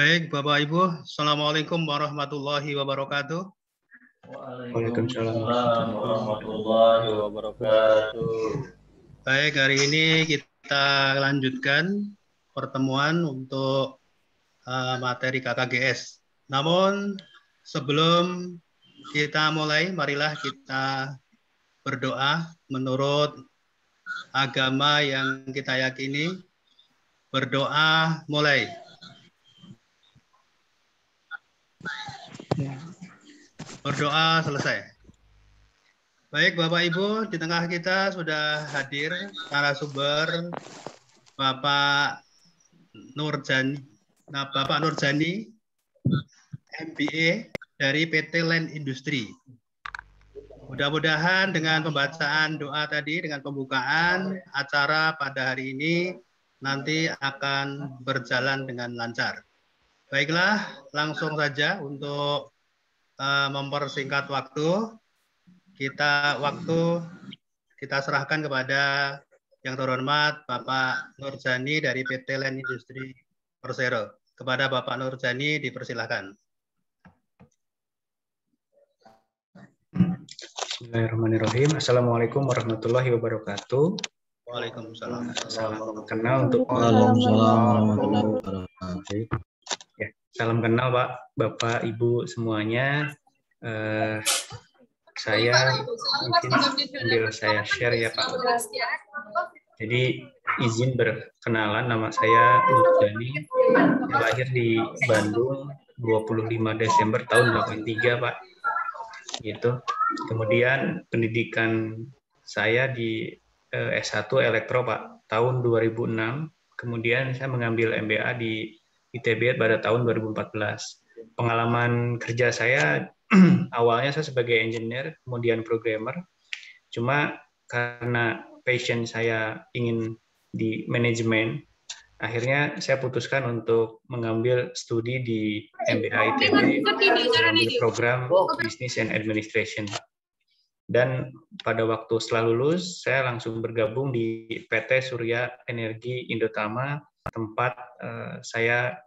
Baik, Bapak Ibu, Assalamualaikum warahmatullahi wabarakatuh. Waalaikumsalam warahmatullahi wabarakatuh. Baik, hari ini kita lanjutkan pertemuan untuk materi KKGS. Namun sebelum kita mulai, marilah kita berdoa menurut agama yang kita yakini. Berdoa mulai. Berdoa selesai. Baik, Bapak Ibu, di tengah kita sudah hadir narasumber Bapak Nurjani, MBA dari PT Land Industri. Mudah-mudahan dengan pembacaan doa tadi, dengan pembukaan acara pada hari ini, nanti akan berjalan dengan lancar. Baiklah, langsung saja untuk mempersingkat waktu, kita serahkan kepada yang terhormat Bapak Nurjani dari PT Land Industri Persero. Kepada Bapak Nurjani dipersilakan. Bismillahirrahmanirrahim. Assalamualaikum warahmatullahi wabarakatuh. Waalaikumsalam. Salam kenal untuk ya, salam kenal Pak, Bapak, Ibu semuanya. Saya mungkin sambil saya share ya Pak. Jadi izin berkenalan, nama saya Nurjani, lahir di Bandung 25 Desember tahun 83 Pak. Gitu. Kemudian pendidikan saya di S1 Elektro Pak tahun 2006. Kemudian saya mengambil MBA di ITB pada tahun 2014. Pengalaman kerja saya awalnya saya sebagai engineer, kemudian programmer. Cuma karena passion saya ingin di manajemen, akhirnya saya putuskan untuk mengambil studi di MBA ITB, mengambil program Business and Administration. Dan pada waktu setelah lulus, saya langsung bergabung di PT Surya Energi Indotama, tempat saya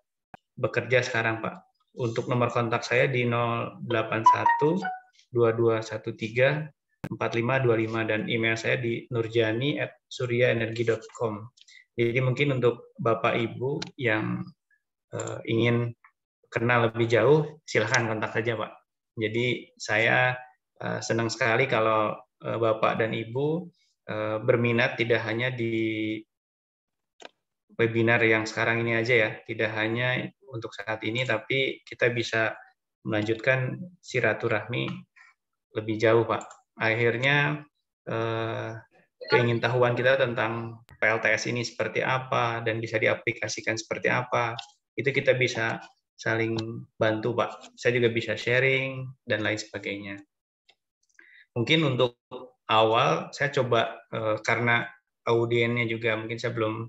bekerja sekarang, Pak. Untuk nomor kontak saya di 081 2213 4525 dan email saya di nurjani@suryaenergi.com. Jadi mungkin untuk Bapak Ibu yang ingin kenal lebih jauh, silahkan kontak saja Pak. Jadi saya senang sekali kalau Bapak dan Ibu berminat tidak hanya di webinar yang sekarang ini aja ya, tidak hanya untuk saat ini, tapi kita bisa melanjutkan silaturahmi lebih jauh Pak. Akhirnya keingintahuan kita tentang PLTS ini seperti apa dan bisa diaplikasikan seperti apa, itu kita bisa saling bantu Pak. Saya juga bisa sharing dan lain sebagainya. Mungkin untuk awal saya coba karena audiennya juga mungkin saya belum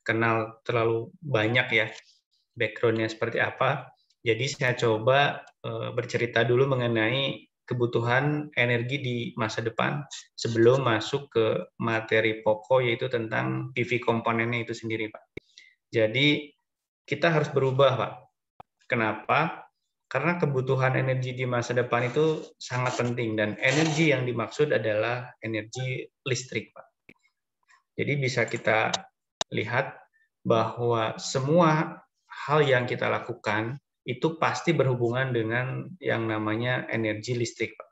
kenal terlalu banyak ya background-nya seperti apa. Jadi saya coba bercerita dulu mengenai kebutuhan energi di masa depan sebelum masuk ke materi pokok yaitu tentang PV komponennya itu sendiri Pak. Jadi kita harus berubah Pak. Kenapa? Karena kebutuhan energi di masa depan itu sangat penting dan energi yang dimaksud adalah energi listrik Pak. Jadi bisa kita lihat bahwa semua hal yang kita lakukan itu pasti berhubungan dengan yang namanya energi listrik, Pak.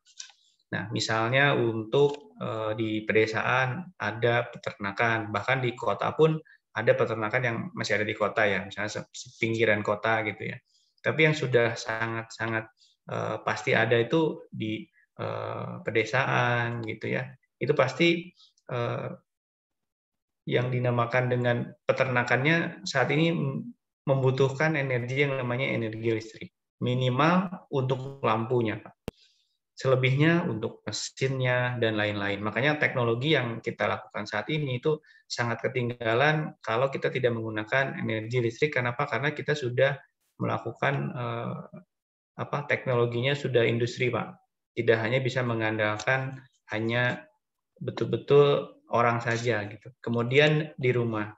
Nah, misalnya untuk di pedesaan ada peternakan, bahkan di kota pun ada peternakan yang masih ada di kota ya, misalnya pinggiran kota gitu ya. Tapi yang sudah sangat-sangat pasti ada itu di pedesaan gitu ya. Itu pasti yang dinamakan dengan peternakannya saat ini membutuhkan energi yang namanya energi listrik. Minimal untuk lampunya, Pak. Selebihnya untuk mesinnya dan lain-lain. Makanya teknologi yang kita lakukan saat ini itu sangat ketinggalan kalau kita tidak menggunakan energi listrik. Kenapa? Karena kita sudah melakukan teknologinya sudah industri, Pak. Tidak hanya bisa mengandalkan hanya betul-betul orang saja gitu. Kemudian di rumah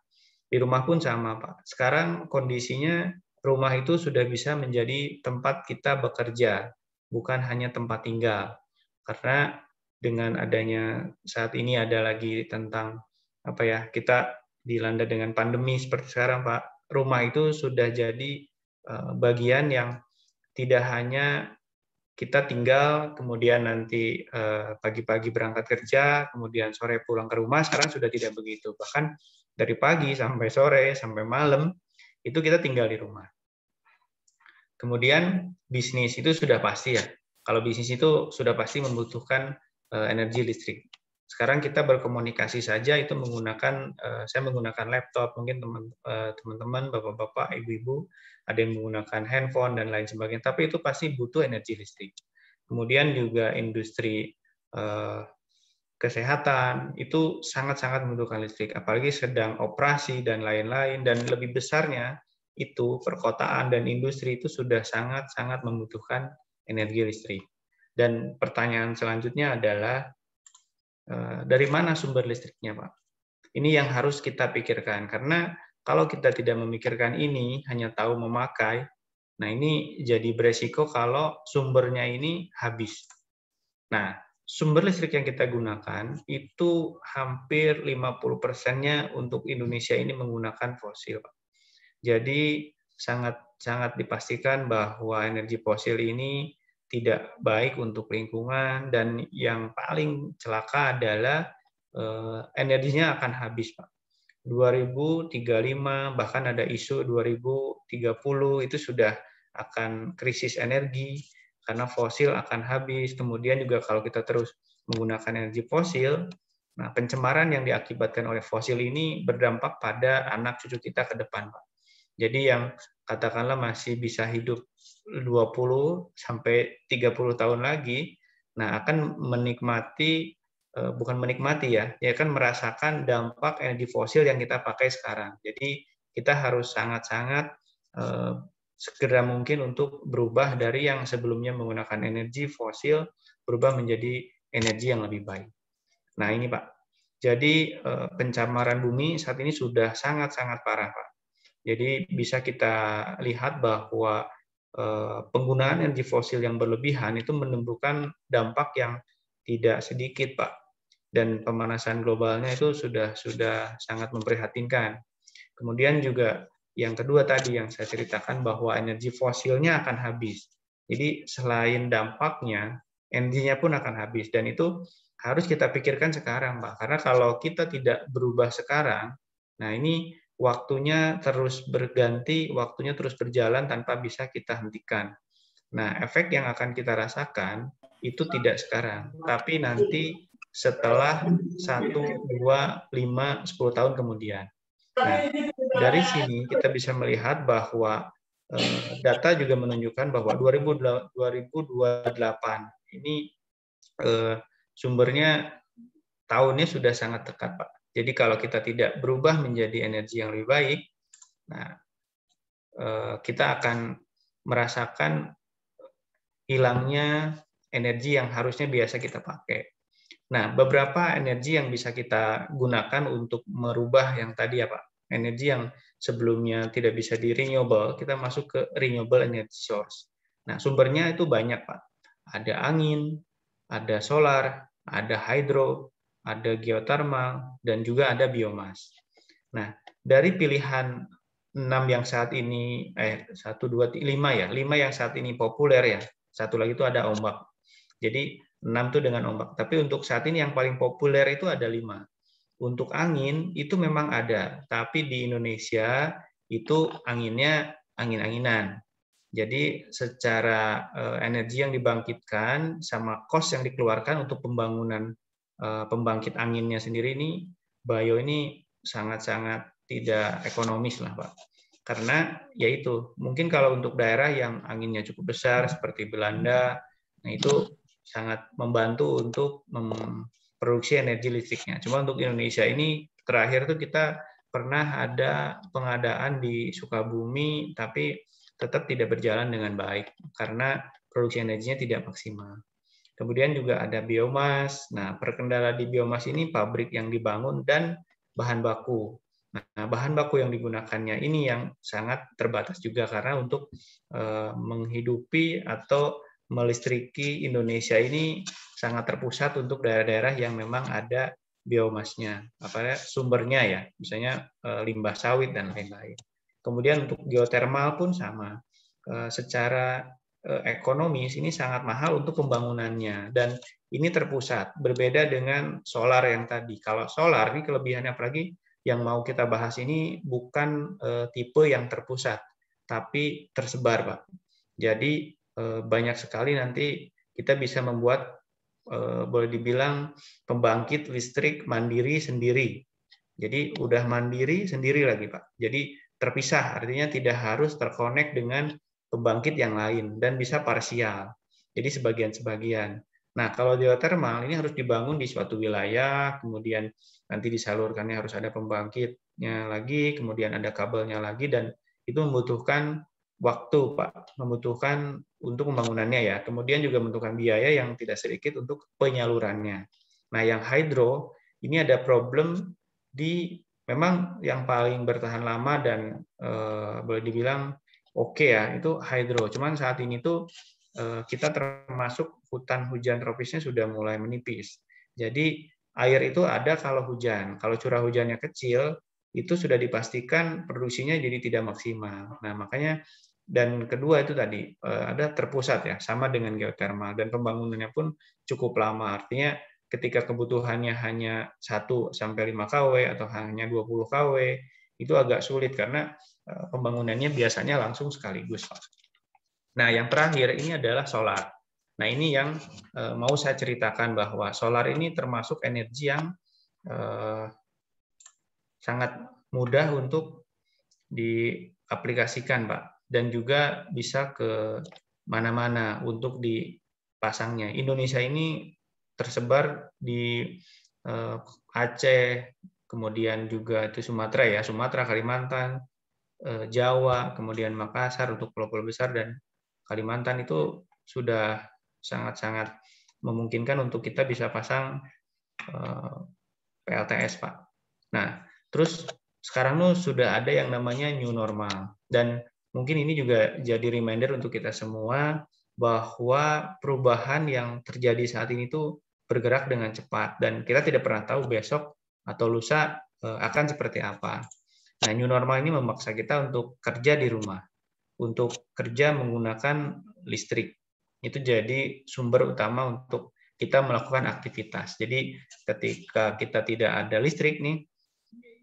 pun sama Pak. Sekarang kondisinya rumah itu sudah bisa menjadi tempat kita bekerja, bukan hanya tempat tinggal. Karena dengan adanya saat ini ada lagi tentang apa ya, kita dilanda dengan pandemi seperti sekarang, Pak. Rumah itu sudah jadi bagian yang tidak hanya kita tinggal, kemudian nanti pagi-pagi berangkat kerja, kemudian sore pulang ke rumah. Sekarang sudah tidak begitu. Bahkan dari pagi sampai sore, sampai malam, itu kita tinggal di rumah. Kemudian bisnis itu sudah pasti ya. Kalau bisnis itu sudah pasti membutuhkan energi listrik. Sekarang kita berkomunikasi saja itu menggunakan, saya menggunakan laptop, mungkin teman-teman, bapak-bapak, ibu-ibu, ada yang menggunakan handphone dan lain sebagainya, tapi itu pasti butuh energi listrik. Kemudian juga industri kesehatan itu sangat-sangat membutuhkan listrik, apalagi sedang operasi dan lain-lain, dan lebih besarnya itu perkotaan dan industri itu sudah sangat-sangat membutuhkan energi listrik. Dan pertanyaan selanjutnya adalah dari mana sumber listriknya, Pak? Ini yang harus kita pikirkan, karena kalau kita tidak memikirkan ini, hanya tahu memakai, nah ini jadi beresiko kalau sumbernya ini habis. Nah, sumber listrik yang kita gunakan itu hampir 50%-nya untuk Indonesia ini menggunakan fosil, Pak. Jadi sangat dipastikan bahwa energi fosil ini tidak baik untuk lingkungan, dan yang paling celaka adalah energinya akan habis, Pak. 2035, bahkan ada isu 2030 itu sudah akan krisis energi karena fosil akan habis. Kemudian juga kalau kita terus menggunakan energi fosil, nah pencemaran yang diakibatkan oleh fosil ini berdampak pada anak cucu kita ke depan, Pak. Jadi yang katakanlah masih bisa hidup 20 sampai 30 tahun lagi, nah akan menikmati, bukan menikmati ya kan merasakan dampak energi fosil yang kita pakai sekarang. Jadi kita harus sangat-sangat segera mungkin untuk berubah dari yang sebelumnya menggunakan energi fosil, berubah menjadi energi yang lebih baik. Nah ini Pak, jadi pencemaran bumi saat ini sudah sangat-sangat parah Pak. Jadi bisa kita lihat bahwa penggunaan energi fosil yang berlebihan itu menimbulkan dampak yang tidak sedikit, Pak. Dan pemanasan globalnya itu sudah sangat memprihatinkan. Kemudian juga yang kedua tadi yang saya ceritakan bahwa energi fosilnya akan habis. Jadi selain dampaknya, energinya pun akan habis. Dan itu harus kita pikirkan sekarang, Pak. Karena kalau kita tidak berubah sekarang, nah ini waktunya terus berganti, waktunya terus berjalan tanpa bisa kita hentikan. Nah, efek yang akan kita rasakan itu tidak sekarang, tapi nanti setelah 1, 2, 5, 10 tahun kemudian. Nah, dari sini kita bisa melihat bahwa data juga menunjukkan bahwa 2028 ini sumbernya tahunnya sudah sangat dekat, Pak. Jadi kalau kita tidak berubah menjadi energi yang lebih baik, nah kita akan merasakan hilangnya energi yang harusnya biasa kita pakai. Nah, beberapa energi yang bisa kita gunakan untuk merubah yang tadi ya Pak, energi yang sebelumnya tidak bisa di renewable, kita masuk ke renewable energy source. Nah, sumbernya itu banyak Pak. Ada angin, ada solar, ada hydro, ada geothermal, dan juga ada biomas. Nah, dari pilihan 6 yang saat ini, 1, 2, 5 ya, 5 yang saat ini populer ya, satu lagi itu ada ombak. Jadi 6 itu dengan ombak. Tapi untuk saat ini yang paling populer itu ada 5. Untuk angin itu memang ada, tapi di Indonesia itu anginnya angin-anginan. Jadi secara energi yang dibangkitkan sama cost yang dikeluarkan untuk pembangunan pembangkit anginnya sendiri ini, bio ini sangat-sangat tidak ekonomis lah Pak. Karena yaitu mungkin kalau untuk daerah yang anginnya cukup besar seperti Belanda, nah itu sangat membantu untuk memproduksi energi listriknya. Cuma untuk Indonesia ini terakhir tuh kita pernah ada pengadaan di Sukabumi, tapi tetap tidak berjalan dengan baik karena produksi energinya tidak maksimal. Kemudian juga ada biomas. Nah, perkendala di biomas ini pabrik yang dibangun dan bahan baku. Nah, bahan baku yang digunakannya ini yang sangat terbatas juga karena untuk menghidupi atau melistriki Indonesia ini sangat terpusat untuk daerah-daerah yang memang ada biomasnya, sumbernya ya, misalnya limbah sawit dan lain-lain. Kemudian untuk geotermal pun sama, secara ekonomis ini sangat mahal untuk pembangunannya dan ini terpusat, berbeda dengan solar yang tadi. Kalau solar ini kelebihannya apalagi yang mau kita bahas ini bukan tipe yang terpusat, tapi tersebar, Pak. Jadi banyak sekali nanti kita bisa membuat boleh dibilang pembangkit listrik mandiri sendiri. Jadi udah mandiri sendiri lagi, Pak. Jadi terpisah, artinya tidak harus terkonek dengan pembangkit yang lain dan bisa parsial. Jadi sebagian-sebagian. Nah, kalau geothermal ini harus dibangun di suatu wilayah, kemudian nanti disalurkannya harus ada pembangkitnya lagi, kemudian ada kabelnya lagi, dan itu membutuhkan waktu, Pak. Membutuhkan untuk pembangunannya ya. Kemudian juga membutuhkan biaya yang tidak sedikit untuk penyalurannya. Nah, yang hydro, ini ada problem memang yang paling bertahan lama dan boleh dibilang oke ya, itu hydro. Cuman saat ini tuh kita termasuk hutan hujan tropisnya sudah mulai menipis. Jadi air itu ada kalau hujan. Kalau curah hujannya kecil, itu sudah dipastikan produksinya jadi tidak maksimal. Nah, makanya dan kedua itu tadi ada terpusat ya, sama dengan geotermal dan pembangunannya pun cukup lama. Artinya ketika kebutuhannya hanya 1 sampai 5 kW atau hanya 20 kW, itu agak sulit karena pembangunannya biasanya langsung sekaligus. Nah, yang terakhir ini adalah solar. Nah, ini yang mau saya ceritakan bahwa solar ini termasuk energi yang sangat mudah untuk diaplikasikan, Pak, dan juga bisa ke mana-mana untuk dipasangnya. Indonesia ini tersebar di Aceh, kemudian juga itu Sumatera ya, Sumatera, Kalimantan, Jawa, kemudian Makassar untuk pulau-pulau besar, dan Kalimantan itu sudah sangat-sangat memungkinkan untuk kita bisa pasang PLTS, Pak. Nah, terus sekarang tuh sudah ada yang namanya new normal, dan mungkin ini juga jadi reminder untuk kita semua bahwa perubahan yang terjadi saat ini tuh bergerak dengan cepat dan kita tidak pernah tahu besok atau lusa akan seperti apa. Nah, new normal ini memaksa kita untuk kerja di rumah, untuk kerja menggunakan listrik. Itu jadi sumber utama untuk kita melakukan aktivitas. Jadi ketika kita tidak ada listrik nih,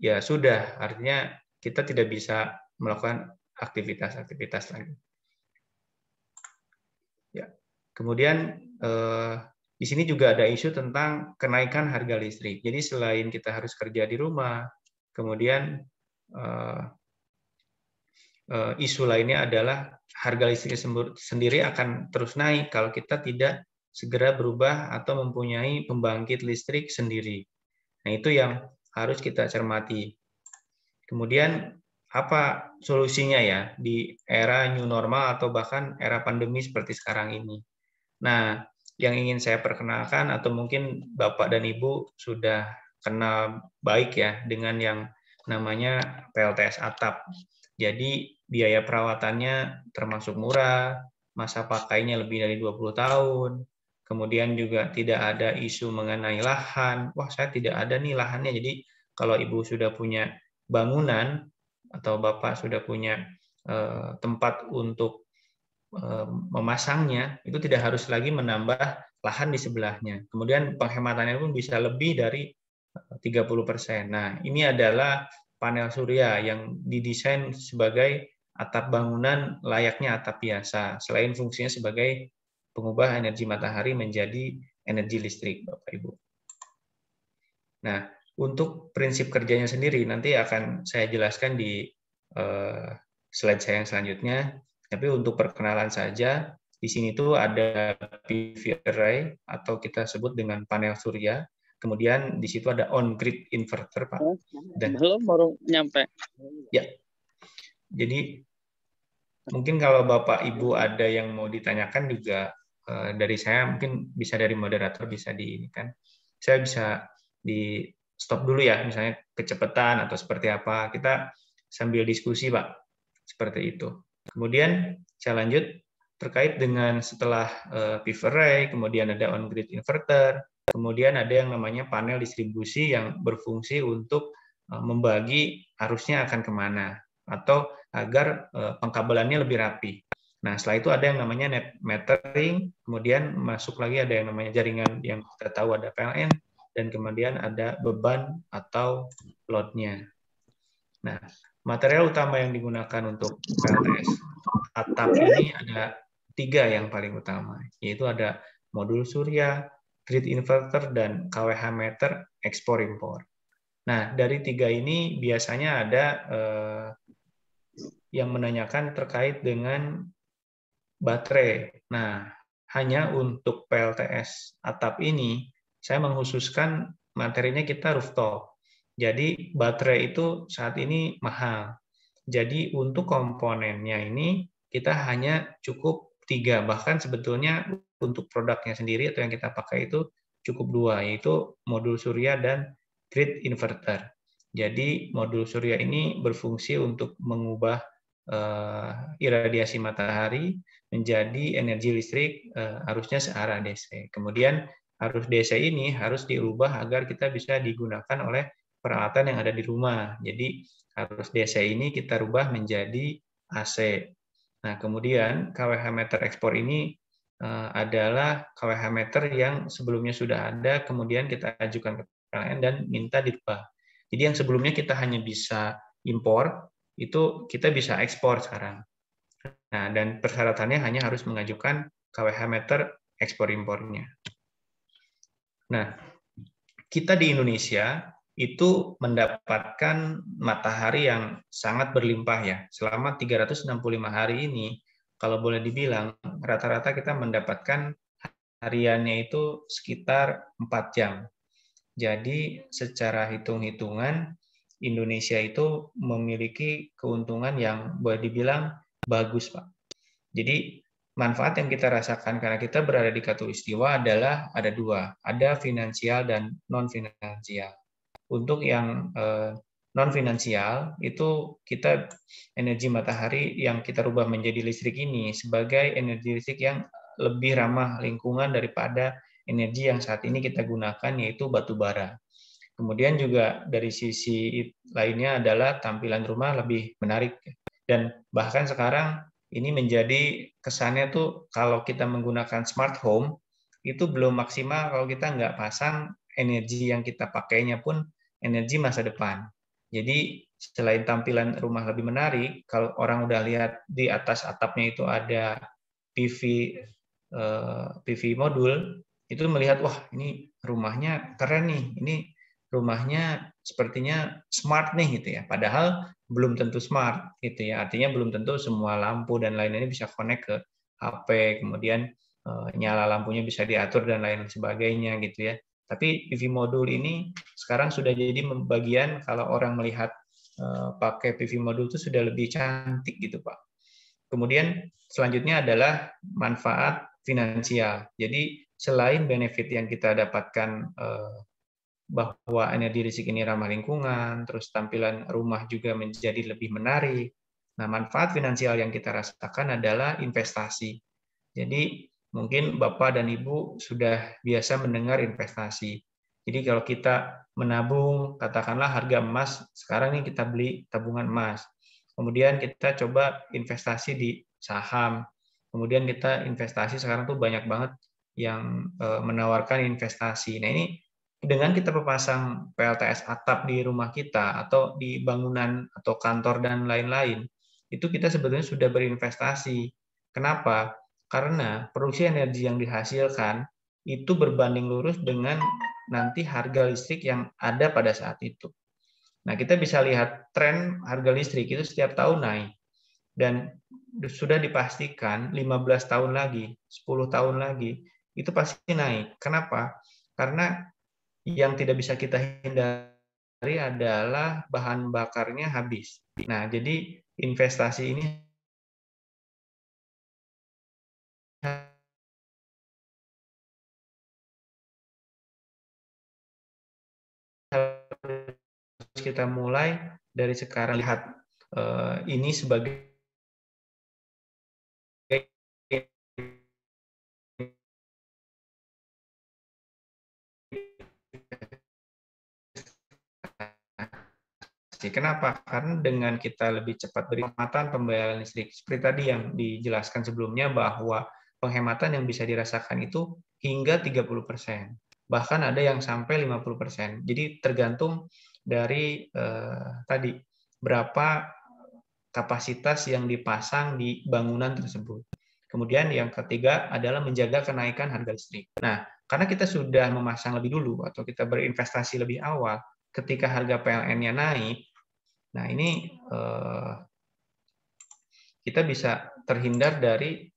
ya sudah, artinya kita tidak bisa melakukan aktivitas-aktivitas lagi. Ya. Kemudian di sini juga ada isu tentang kenaikan harga listrik. Jadi selain kita harus kerja di rumah, kemudian isu lainnya adalah harga listrik sendiri akan terus naik kalau kita tidak segera berubah atau mempunyai pembangkit listrik sendiri. Nah, itu yang harus kita cermati. Kemudian apa solusinya ya di era new normal atau bahkan era pandemi seperti sekarang ini? Nah, yang ingin saya perkenalkan atau mungkin Bapak dan Ibu sudah kenal baik ya dengan yang namanya PLTS atap. Jadi biaya perawatannya termasuk murah, masa pakainya lebih dari 20 tahun, kemudian juga tidak ada isu mengenai lahan. Wah, saya tidak ada nih lahannya. Jadi kalau Ibu sudah punya bangunan atau Bapak sudah punya tempat untuk memasangnya, itu tidak harus lagi menambah lahan di sebelahnya. Kemudian penghematannya pun bisa lebih dari 30%. Nah, ini adalah panel surya yang didesain sebagai atap bangunan layaknya atap biasa, selain fungsinya sebagai pengubah energi matahari menjadi energi listrik, Bapak Ibu. Nah, untuk prinsip kerjanya sendiri nanti akan saya jelaskan di slide saya yang selanjutnya. Tapi untuk perkenalan saja, di sini tuh ada PV array atau kita sebut dengan panel surya. Kemudian di situ ada on-grid inverter, Pak. Dan belum, baru nyampe. Ya. Jadi mungkin kalau Bapak Ibu ada yang mau ditanyakan juga dari saya, mungkin bisa dari moderator bisa di ini kan. Saya bisa stop dulu ya, misalnya kecepatan atau seperti apa. Kita sambil diskusi, Pak. Seperti itu. Kemudian saya lanjut terkait dengan setelah PV array, kemudian ada on-grid inverter, kemudian ada yang namanya panel distribusi yang berfungsi untuk membagi arusnya akan kemana, atau agar pengkabelannya lebih rapi. Nah, setelah itu ada yang namanya net metering, kemudian masuk lagi ada yang namanya jaringan yang kita tahu ada PLN, dan kemudian ada beban atau load-nya. Nah, material utama yang digunakan untuk PLTS atap ini ada 3 yang paling utama, yaitu ada modul surya, grid inverter, dan KWH meter ekspor-impor. Nah, dari 3 ini biasanya ada yang menanyakan terkait dengan baterai. Nah, hanya untuk PLTS atap ini, saya mengkhususkan materinya kita rooftop. Jadi, baterai itu saat ini mahal. Jadi, untuk komponennya ini, kita hanya cukup 3. Bahkan sebetulnya untuk produknya sendiri atau yang kita pakai itu cukup 2, yaitu modul surya dan grid inverter. Jadi, modul surya ini berfungsi untuk mengubah iradiasi matahari menjadi energi listrik arusnya searah DC. Kemudian arus DC ini harus diubah agar kita bisa digunakan oleh peralatan yang ada di rumah. Jadi arus DC ini kita rubah menjadi AC. Nah, kemudian KWH meter ekspor ini adalah KWH meter yang sebelumnya sudah ada, kemudian kita ajukan ke PLN dan minta dirubah. Jadi yang sebelumnya kita hanya bisa impor, itu kita bisa ekspor sekarang. Nah, dan persyaratannya hanya harus mengajukan KWH meter ekspor impornya. Nah, kita di Indonesia itu mendapatkan matahari yang sangat berlimpah ya. Selama 365 hari ini, kalau boleh dibilang, rata-rata kita mendapatkan hariannya itu sekitar 4 jam. Jadi secara hitung-hitungan, Indonesia itu memiliki keuntungan yang boleh dibilang bagus, Pak. Jadi manfaat yang kita rasakan karena kita berada di Katulistiwa adalah ada 2, ada finansial dan non-finansial. Untuk yang non-finansial itu kita energi matahari yang kita rubah menjadi listrik ini sebagai energi listrik yang lebih ramah lingkungan daripada energi yang saat ini kita gunakan, yaitu batu bara. Kemudian juga dari sisi lainnya adalah tampilan rumah lebih menarik. Dan bahkan sekarang ini menjadi kesannya tuh kalau kita menggunakan smart home, itu belum maksimal kalau kita nggak pasang energi yang kita pakainya pun energi masa depan. Jadi selain tampilan rumah lebih menarik, kalau orang udah lihat di atas atapnya itu ada PV modul, itu melihat, wah ini rumahnya keren nih, ini rumahnya sepertinya smart nih gitu ya. Padahal belum tentu smart gitu ya. Artinya belum tentu semua lampu dan lain-lainnya bisa connect ke HP, kemudian nyala lampunya bisa diatur dan lain sebagainya gitu ya. Tapi PV modul ini sekarang sudah jadi bagian kalau orang melihat pakai PV modul itu sudah lebih cantik gitu, Pak. Kemudian selanjutnya adalah manfaat finansial. Jadi selain benefit yang kita dapatkan bahwa energi listrik ini ramah lingkungan, terus tampilan rumah juga menjadi lebih menarik. Nah, manfaat finansial yang kita rasakan adalah investasi. Jadi mungkin Bapak dan Ibu sudah biasa mendengar investasi. Jadi kalau kita menabung, katakanlah harga emas, sekarang ini kita beli tabungan emas. Kemudian kita coba investasi di saham. Kemudian kita investasi sekarang tuh banyak banget yang menawarkan investasi. Nah ini dengan kita pasang PLTS atap di rumah kita atau di bangunan atau kantor dan lain-lain, itu kita sebetulnya sudah berinvestasi. Kenapa? Karena produksi energi yang dihasilkan itu berbanding lurus dengan nanti harga listrik yang ada pada saat itu. Nah, kita bisa lihat tren harga listrik itu setiap tahun naik. Dan sudah dipastikan 15 tahun lagi, 10 tahun lagi, itu pasti naik. Kenapa? Karena yang tidak bisa kita hindari adalah bahan bakarnya habis. Nah, jadi investasi ini harus kita mulai dari sekarang, lihat ini sebagai kenapa? Karena dengan kita lebih cepat penghematan pembayaran listrik, seperti tadi yang dijelaskan sebelumnya, bahwa penghematan yang bisa dirasakan itu hingga 30%. Bahkan ada yang sampai 50%. Jadi tergantung dari tadi berapa kapasitas yang dipasang di bangunan tersebut. Kemudian yang ketiga adalah menjaga kenaikan harga listrik. Nah, karena kita sudah memasang lebih dulu atau kita berinvestasi lebih awal, ketika harga PLN-nya naik, nah ini kita bisa terhindar dari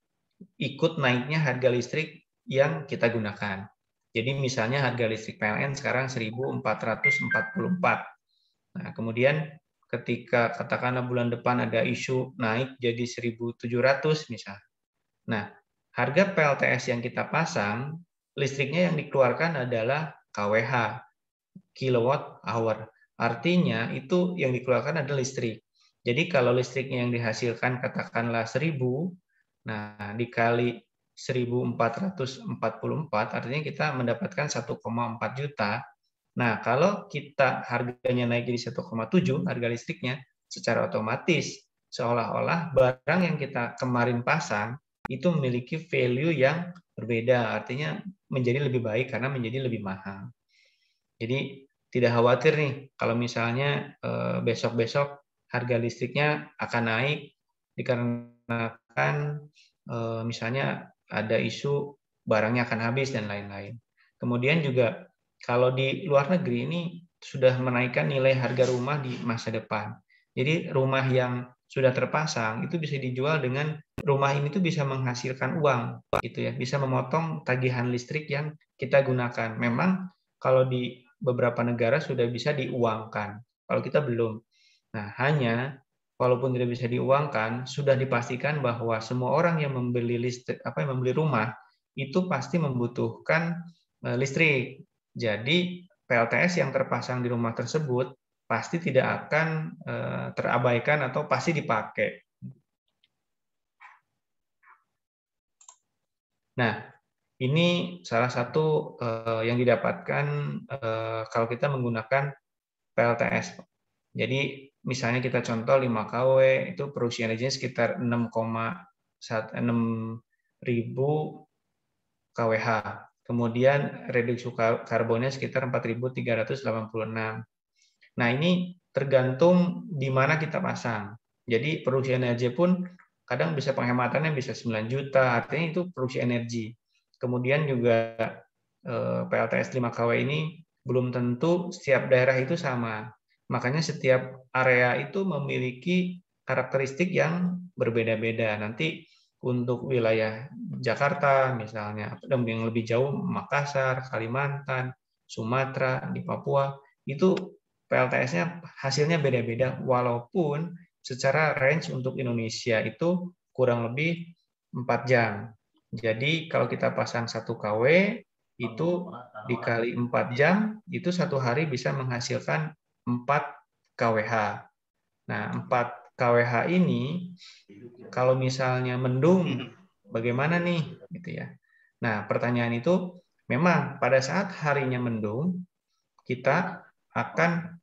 ikut naiknya harga listrik yang kita gunakan. Jadi misalnya harga listrik PLN sekarang 1.444. Nah, kemudian ketika katakanlah bulan depan ada isu naik jadi 1.700 misalnya. Nah, harga PLTS yang kita pasang, listriknya yang dikeluarkan adalah kWh, kilowatt hour. Artinya itu yang dikeluarkan adalah listrik. Jadi kalau listriknya yang dihasilkan katakanlah 1.000, nah dikali 1.444, artinya kita mendapatkan 1,4 juta. Nah, kalau kita harganya naik jadi 1,7 harga listriknya, secara otomatis seolah-olah barang yang kita kemarin pasang itu memiliki value yang berbeda, artinya menjadi lebih baik karena menjadi lebih mahal. Jadi tidak khawatir nih kalau misalnya besok-besok harga listriknya akan naik dikarenakan misalnya ada isu barangnya akan habis dan lain-lain. Kemudian juga kalau di luar negeri ini sudah menaikkan nilai harga rumah di masa depan. Jadi rumah yang sudah terpasang itu bisa dijual dengan rumah ini tuh bisa menghasilkan uang gitu ya, bisa memotong tagihan listrik yang kita gunakan. Memang kalau di beberapa negara sudah bisa diuangkan, kalau kita belum. Nah, hanya walaupun tidak bisa diuangkan, sudah dipastikan bahwa semua orang yang membeli membeli rumah itu pasti membutuhkan listrik. Jadi PLTS yang terpasang di rumah tersebut pasti tidak akan terabaikan atau pasti dipakai. Nah, ini salah satu yang didapatkan kalau kita menggunakan PLTS. Jadi misalnya kita contoh 5 kW itu produksi energinya sekitar 6,6 ribu kWh. Kemudian reduksi karbonnya sekitar 4.386. Nah, ini tergantung di mana kita pasang. Jadi produksi energi pun kadang bisa penghematannya bisa 9 juta, artinya itu produksi energi. Kemudian juga PLTS 5 kW ini belum tentu setiap daerah itu sama. Makanya setiap area itu memiliki karakteristik yang berbeda-beda. Nanti untuk wilayah Jakarta misalnya, yang lebih jauh Makassar, Kalimantan, Sumatera, di Papua, itu PLTS-nya hasilnya beda-beda, walaupun secara range untuk Indonesia itu kurang lebih 4 jam. Jadi kalau kita pasang 1 kW, itu dikali 4 jam, itu satu hari bisa menghasilkan 4 kWh. Nah, 4 kWh ini, kalau misalnya mendung, bagaimana nih? Gitu ya. Nah, pertanyaan itu, memang pada saat harinya mendung, kita akan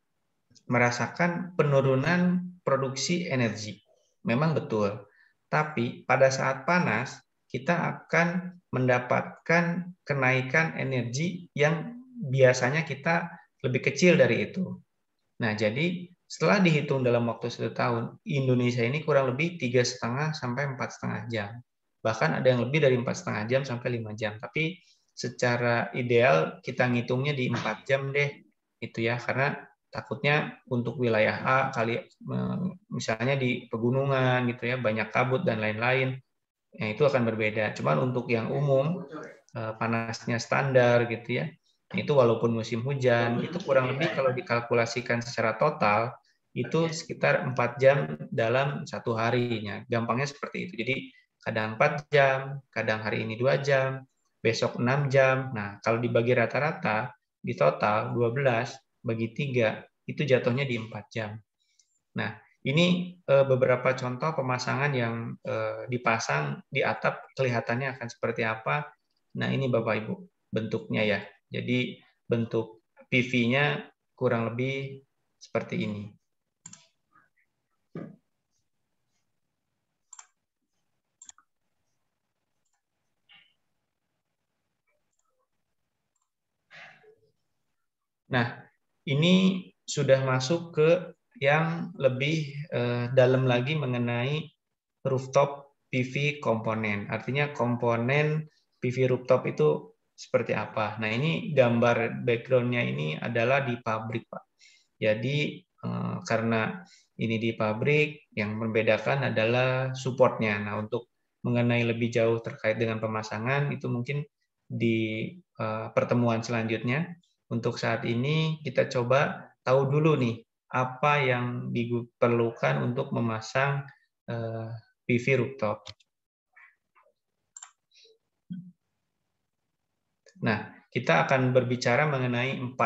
merasakan penurunan produksi energi. Memang betul. Tapi pada saat panas, kita akan mendapatkan kenaikan energi yang biasanya kita lebih kecil dari itu. Nah, jadi setelah dihitung dalam waktu 1 tahun, Indonesia ini kurang lebih 3,5 sampai 4,5 jam. Bahkan ada yang lebih dari 4,5 jam sampai 5 jam. Tapi secara ideal kita ngitungnya di 4 jam deh. Itu ya, karena takutnya untuk wilayah A kali misalnya di pegunungan gitu ya, banyak kabut dan lain-lain. Nah, itu akan berbeda. Cuman untuk yang umum panasnya standar gitu ya. Itu walaupun musim hujan, itu kurang lebih kalau dikalkulasikan secara total itu sekitar 4 jam dalam 1 harinya. Gampangnya seperti itu. Jadi kadang 4 jam, kadang hari ini 2 jam, besok 6 jam. Nah, kalau dibagi rata-rata di total 12, bagi 3, itu jatuhnya di 4 jam. Nah, ini beberapa contoh pemasangan yang dipasang di atap, kelihatannya akan seperti apa. Nah, ini Bapak Ibu bentuknya ya. Jadi bentuk PV-nya kurang lebih seperti ini. Nah, ini sudah masuk ke yang lebih dalam lagi mengenai rooftop PV komponen. Artinya komponen PV rooftop itu seperti apa. Nah, ini gambar background-nya ini adalah di pabrik, Pak. Jadi, karena ini di pabrik, yang membedakan adalah support-nya. Nah, untuk mengenai lebih jauh terkait dengan pemasangan, itu mungkin di pertemuan selanjutnya. Untuk saat ini kita coba tahu dulu nih apa yang diperlukan untuk memasang PV rooftop. Nah, kita akan berbicara mengenai 4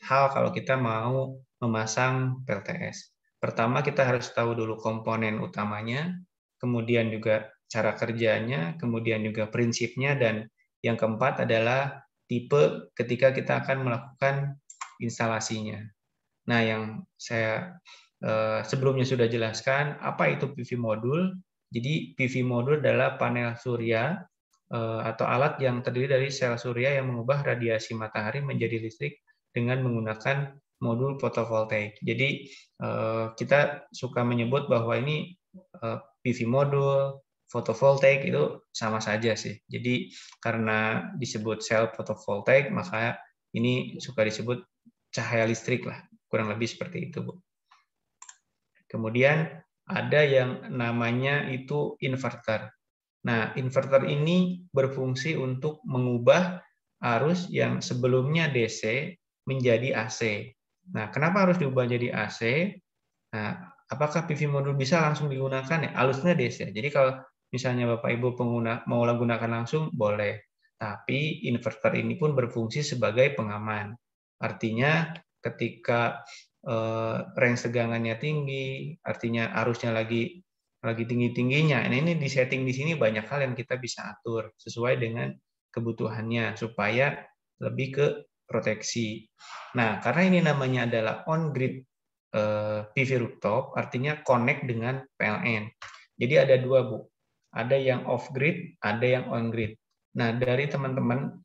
hal kalau kita mau memasang PLTS. Pertama, kita harus tahu dulu komponen utamanya, kemudian juga cara kerjanya, kemudian juga prinsipnya, dan yang keempat adalah tipe ketika kita akan melakukan instalasinya. Nah, yang saya sebelumnya sudah jelaskan, apa itu PV modul. Jadi PV modul adalah panel surya atau alat yang terdiri dari sel surya yang mengubah radiasi matahari menjadi listrik dengan menggunakan modul fotovoltaik. Jadi kita suka menyebut bahwa ini PV modul, fotovoltaik itu sama saja sih. Jadi karena disebut sel fotovoltaik, maka ini suka disebut cahaya listrik lah. Kurang lebih seperti itu, Bu. Kemudian ada yang namanya itu inverter. Nah, inverter ini berfungsi untuk mengubah arus yang sebelumnya DC menjadi AC. Nah, kenapa harus diubah jadi AC? Nah, apakah PV modul bisa langsung digunakan? Ya, arusnya DC. Jadi kalau misalnya Bapak Ibu pengguna mau gunakan langsung, boleh. Tapi inverter ini pun berfungsi sebagai pengaman. Artinya ketika range tegangannya tinggi, artinya arusnya lagi tinggi-tingginya. Nah, ini disetting di sini banyak hal yang kita bisa atur sesuai dengan kebutuhannya supaya lebih ke proteksi. Nah, karena ini namanya adalah on-grid PV rooftop, artinya connect dengan PLN. Jadi ada dua, Bu. Ada yang off-grid, ada yang on-grid. Nah, dari teman-teman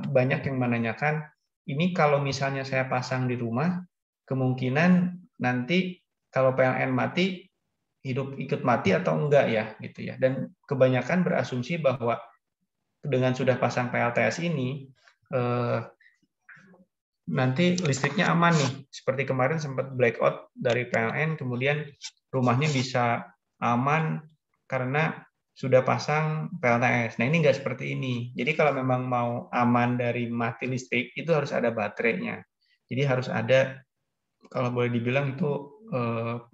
banyak yang menanyakan, ini kalau misalnya saya pasang di rumah, kemungkinan nanti kalau PLN mati, hidup ikut mati atau enggak ya gitu ya. Dan kebanyakan berasumsi bahwa dengan sudah pasang PLTS ini nanti listriknya aman nih. Seperti kemarin sempat blackout dari PLN, kemudian rumahnya bisa aman karena sudah pasang PLTS. Nah, ini enggak seperti ini. Jadi kalau memang mau aman dari mati listrik, itu harus ada baterainya. Jadi harus ada, kalau boleh dibilang itu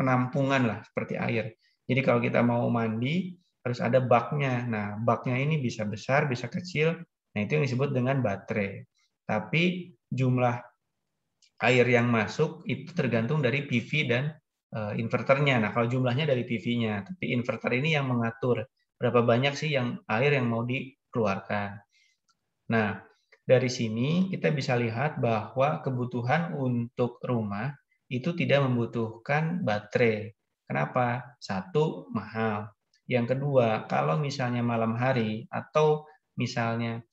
penampungan lah seperti air. Jadi kalau kita mau mandi harus ada baknya. Nah, baknya ini bisa besar, bisa kecil. Nah, itu yang disebut dengan baterai. Tapi jumlah air yang masuk itu tergantung dari PV dan inverternya. Nah, kalau jumlahnya dari PV-nya, tapi inverter ini yang mengatur berapa banyak sih yang air yang mau dikeluarkan. Nah, dari sini kita bisa lihat bahwa kebutuhan untuk rumah itu tidak membutuhkan baterai. Kenapa? Satu, mahal. Yang kedua, kalau misalnya malam hari atau misalnya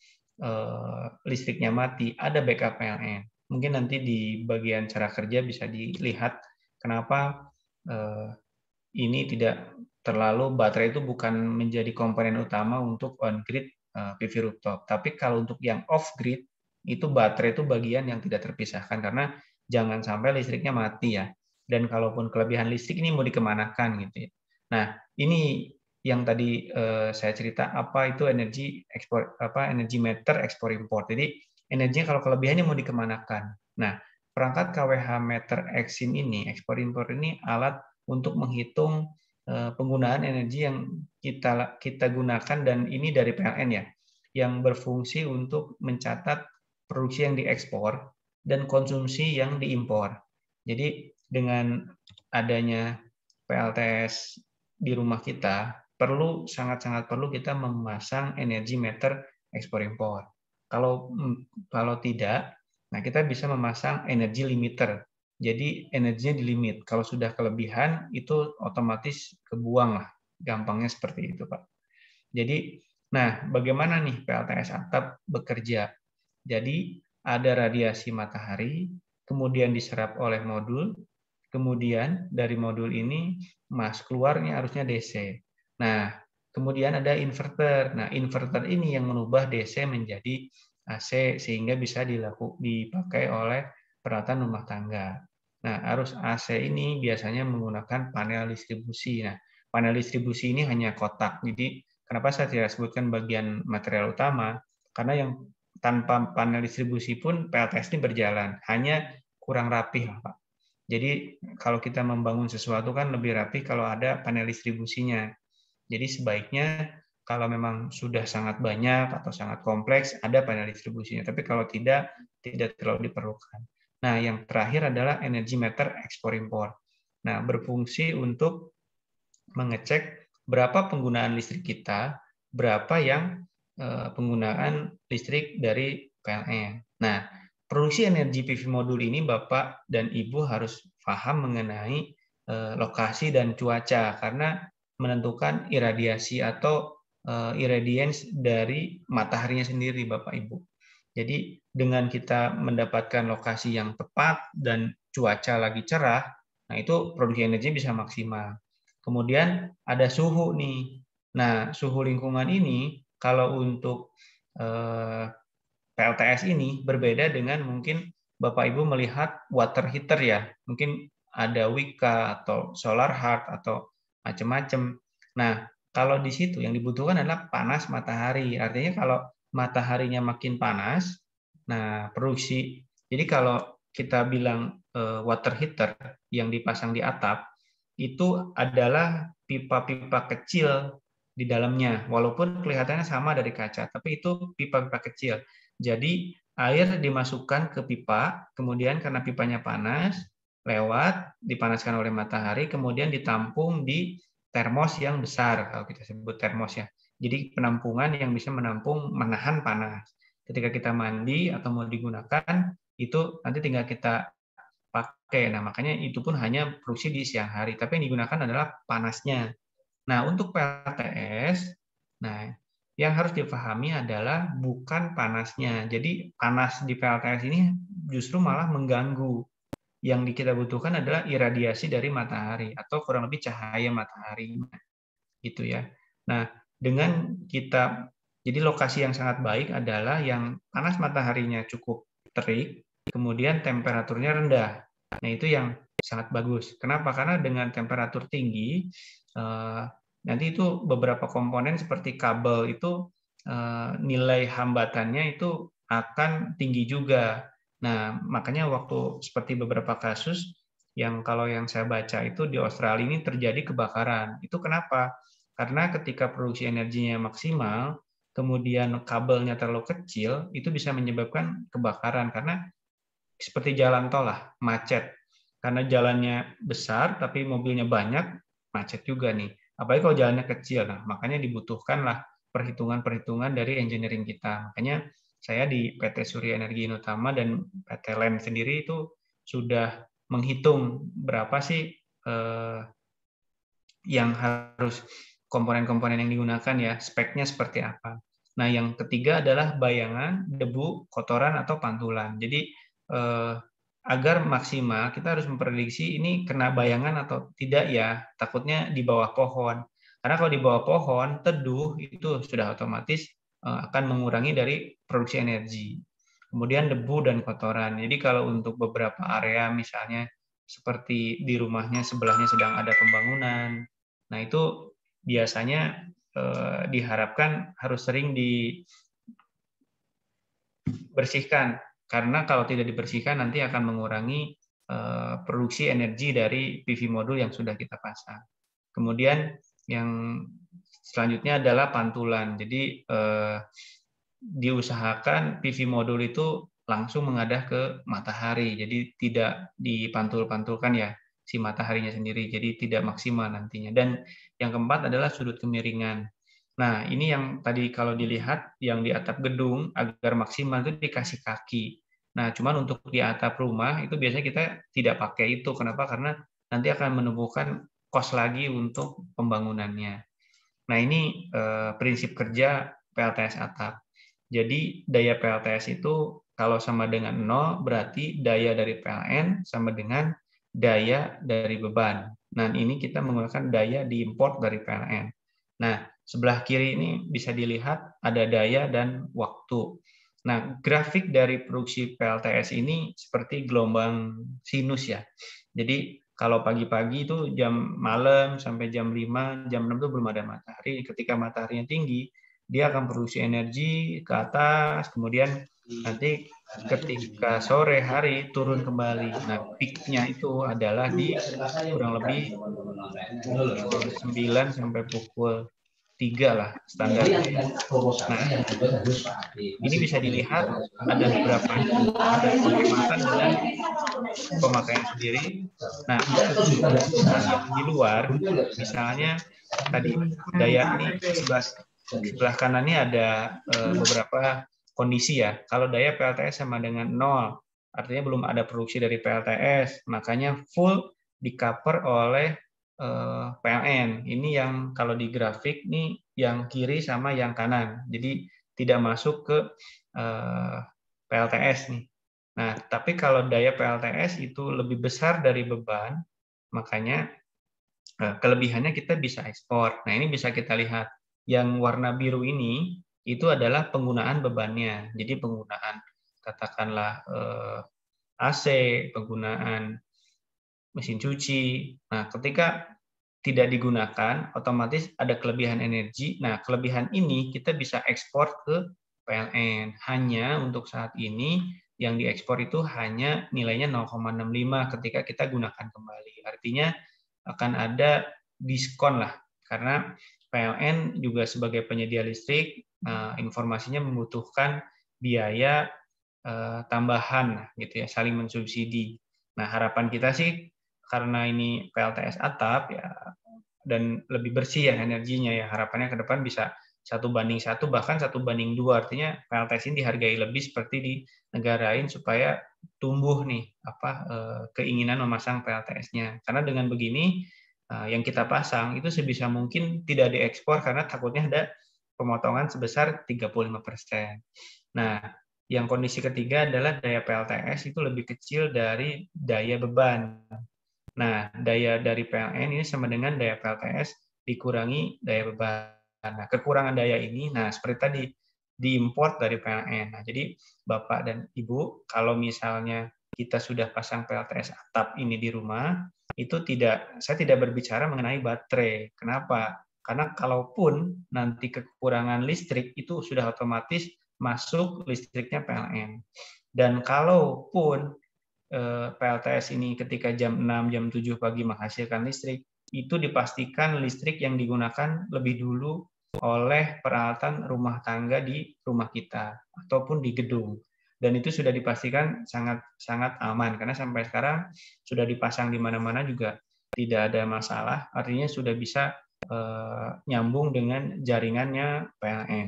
listriknya mati, ada backup PLN. Mungkin nanti di bagian cara kerja bisa dilihat kenapa ini tidak terlalu, baterai itu bukan menjadi komponen utama untuk on-grid PV rooftop. Tapi kalau untuk yang off-grid, itu baterai itu bagian yang tidak terpisahkan, karena jangan sampai listriknya mati ya. Dan kalaupun kelebihan listrik ini mau dikemanakan gitu ya. Nah, ini yang tadi saya cerita, apa itu energi ekspor, energi meter ekspor impor. Jadi energinya kalau kelebihannya mau dikemanakan. Nah, perangkat KWH meter Exim ini, ekspor impor ini alat untuk menghitung penggunaan energi yang kita gunakan, dan ini dari PLN ya, yang berfungsi untuk mencatat produksi yang diekspor dan konsumsi yang diimpor. Jadi dengan adanya PLTS di rumah kita, sangat-sangat perlu kita memasang energi meter ekspor impor. Kalau tidak, nah kita bisa memasang energi limiter. Jadi energinya di limit. Kalau sudah kelebihan itu otomatis kebuang lah. Gampangnya seperti itu, Pak. Jadi, nah bagaimana nih PLTS atap bekerja? Jadi ada radiasi matahari, kemudian diserap oleh modul, kemudian dari modul ini keluarnya arusnya DC. Nah, kemudian ada inverter. Nah, inverter ini yang mengubah DC menjadi AC sehingga bisa dipakai oleh peralatan rumah tangga. Nah, arus AC ini biasanya menggunakan panel distribusi. Nah, panel distribusi ini hanya kotak. Jadi, kenapa saya tidak sebutkan bagian material utama? Karena yang tanpa panel distribusi pun PLTS ini berjalan. Hanya kurang rapih, Pak. Jadi kalau kita membangun sesuatu kan lebih rapi kalau ada panel distribusinya. Jadi sebaiknya kalau memang sudah sangat banyak atau sangat kompleks ada panel distribusinya. Tapi kalau tidak terlalu diperlukan. Nah, yang terakhir adalah energi meter ekspor impor. Nah, berfungsi untuk mengecek berapa penggunaan listrik kita, berapa yang penggunaan listrik dari PLN. Nah, produksi energi PV modul ini Bapak dan Ibu harus paham mengenai lokasi dan cuaca karena menentukan iradiasi atau irradiance dari mataharinya sendiri Bapak Ibu. Jadi dengan kita mendapatkan lokasi yang tepat dan cuaca lagi cerah, nah itu produksi energi bisa maksimal. Kemudian ada suhu nih. Nah, suhu lingkungan ini kalau untuk PLTS ini berbeda dengan mungkin Bapak Ibu melihat water heater ya. Mungkin ada Wika atau solar heart atau macam-macam. Nah, kalau di situ yang dibutuhkan adalah panas matahari. Artinya kalau mataharinya makin panas, nah produksi. Jadi kalau kita bilang water heater yang dipasang di atap, itu adalah pipa-pipa kecil di dalamnya. Walaupun kelihatannya sama dari kaca, tapi itu pipa-pipa kecil. Jadi air dimasukkan ke pipa, kemudian karena pipanya panas, lewat, dipanaskan oleh matahari, kemudian ditampung di termos yang besar, kalau kita sebut termos ya. Jadi penampungan yang bisa menahan panas. Ketika kita mandi atau mau digunakan, itu nanti tinggal kita pakai. Nah, makanya itu pun hanya produksi di siang hari. Tapi yang digunakan adalah panasnya. Nah, untuk PLTS, nah yang harus dipahami adalah bukan panasnya. Jadi panas di PLTS ini justru malah mengganggu. Yang kita butuhkan adalah iradiasi dari matahari atau kurang lebih cahaya matahari, gitu ya. Nah, dengan kita jadi lokasi yang sangat baik adalah yang panas mataharinya cukup terik, kemudian temperaturnya rendah. Nah, itu yang sangat bagus. Kenapa? Karena dengan temperatur tinggi, nanti itu beberapa komponen seperti kabel itu nilai hambatannya itu akan tinggi juga. Nah, makanya waktu seperti beberapa kasus kalau yang saya baca itu di Australia ini terjadi kebakaran. Itu kenapa? Karena ketika produksi energinya maksimal, kemudian kabelnya terlalu kecil, itu bisa menyebabkan kebakaran karena seperti jalan tol lah, macet. Karena jalannya besar tapi mobilnya banyak, macet juga nih. Apalagi kalau jalannya kecil. Nah, makanya dibutuhkanlah perhitungan-perhitungan dari engineering kita. Makanya saya di PT Surya Energi Inutama dan PT LEN sendiri itu sudah menghitung berapa sih yang harus komponen-komponen yang digunakan ya, speknya seperti apa. Nah, yang ketiga adalah bayangan, debu, kotoran, atau pantulan. Jadi, agar maksimal, kita harus memprediksi ini kena bayangan atau tidak ya, takutnya di bawah pohon. Karena kalau di bawah pohon, teduh, itu sudah otomatis akan mengurangi dari produksi energi. Kemudian debu dan kotoran. Jadi kalau untuk beberapa area, misalnya seperti di rumahnya sebelahnya sedang ada pembangunan, nah itu biasanya diharapkan harus sering dibersihkan karena kalau tidak dibersihkan nanti akan mengurangi produksi energi dari PV modul yang sudah kita pasang. Kemudian yang selanjutnya adalah pantulan. Jadi diusahakan PV modul itu langsung mengadah ke matahari. Jadi tidak dipantul-pantulkan ya si mataharinya sendiri. Jadi tidak maksimal nantinya. Dan yang keempat adalah sudut kemiringan. Nah, ini yang tadi kalau dilihat yang di atap gedung agar maksimal itu dikasih kaki. Nah, cuman untuk di atap rumah itu biasanya kita tidak pakai itu. Kenapa? Karena nanti akan menemukan kos lagi untuk pembangunannya. Nah, ini prinsip kerja PLTS atap. Jadi daya PLTS itu kalau sama dengan 0 berarti daya dari PLN sama dengan daya dari beban. Nah, ini kita menggunakan daya diimport dari PLN. Nah, sebelah kiri ini bisa dilihat ada daya dan waktu. Nah, grafik dari produksi PLTS ini seperti gelombang sinus ya. Jadi kalau pagi-pagi itu jam malam sampai jam 5, jam 6 itu belum ada matahari. Ketika mataharinya tinggi, dia akan produksi energi ke atas, kemudian nanti ketika sore hari turun kembali. Nah, peak-nya itu adalah di kurang lebih pukul 9 sampai pukul 3 lah standarnya. Nah, ini bisa dilihat ada beberapa penghematan dan pemakaian sendiri. Nah, yang di luar, misalnya tadi daya ini sebelah kanan ini ada beberapa kondisi ya. Kalau daya PLTS sama dengan 0, artinya belum ada produksi dari PLTS, makanya full di cover oleh PLN. Ini yang kalau di grafik nih yang kiri sama yang kanan. Jadi tidak masuk ke PLTS nih. Nah, tapi kalau daya PLTS itu lebih besar dari beban, makanya kelebihannya kita bisa ekspor. Nah, ini bisa kita lihat. Yang warna biru ini itu adalah penggunaan bebannya. Jadi penggunaan katakanlah AC, penggunaan mesin cuci. Nah, ketika tidak digunakan, otomatis ada kelebihan energi. Nah, kelebihan ini kita bisa ekspor ke PLN. Hanya untuk saat ini yang diekspor itu hanya nilainya 0,65 ketika kita gunakan kembali. Artinya akan ada diskon lah, karena PLN juga sebagai penyedia listrik, informasinya membutuhkan biaya tambahan, gitu ya, saling mensubsidi. Nah, harapan kita sih karena ini PLTS atap ya dan lebih bersih ya energinya ya, harapannya ke depan bisa 1:1 bahkan 1:2, artinya PLTS ini dihargai lebih seperti di negara lain supaya tumbuh nih keinginan memasang PLTS-nya. Karena dengan begini yang kita pasang itu sebisa mungkin tidak diekspor karena takutnya ada pemotongan sebesar 35%. Nah, yang kondisi ketiga adalah daya PLTS itu lebih kecil dari daya beban. Nah, daya dari PLN ini sama dengan daya PLTS dikurangi daya beban. Nah, kekurangan daya ini, nah seperti tadi, diimport dari PLN. Nah, jadi Bapak dan Ibu, kalau misalnya kita sudah pasang PLTS atap ini di rumah, itu saya tidak berbicara mengenai baterai. Kenapa? Karena kalaupun nanti kekurangan listrik, itu sudah otomatis masuk listriknya PLN. Dan kalaupun PLTS ini ketika jam 6, jam 7 pagi menghasilkan listrik, itu dipastikan listrik yang digunakan lebih dulu oleh peralatan rumah tangga di rumah kita ataupun di gedung. Dan itu sudah dipastikan sangat aman karena sampai sekarang sudah dipasang di mana-mana juga tidak ada masalah, artinya sudah bisa nyambung dengan jaringannya PLN.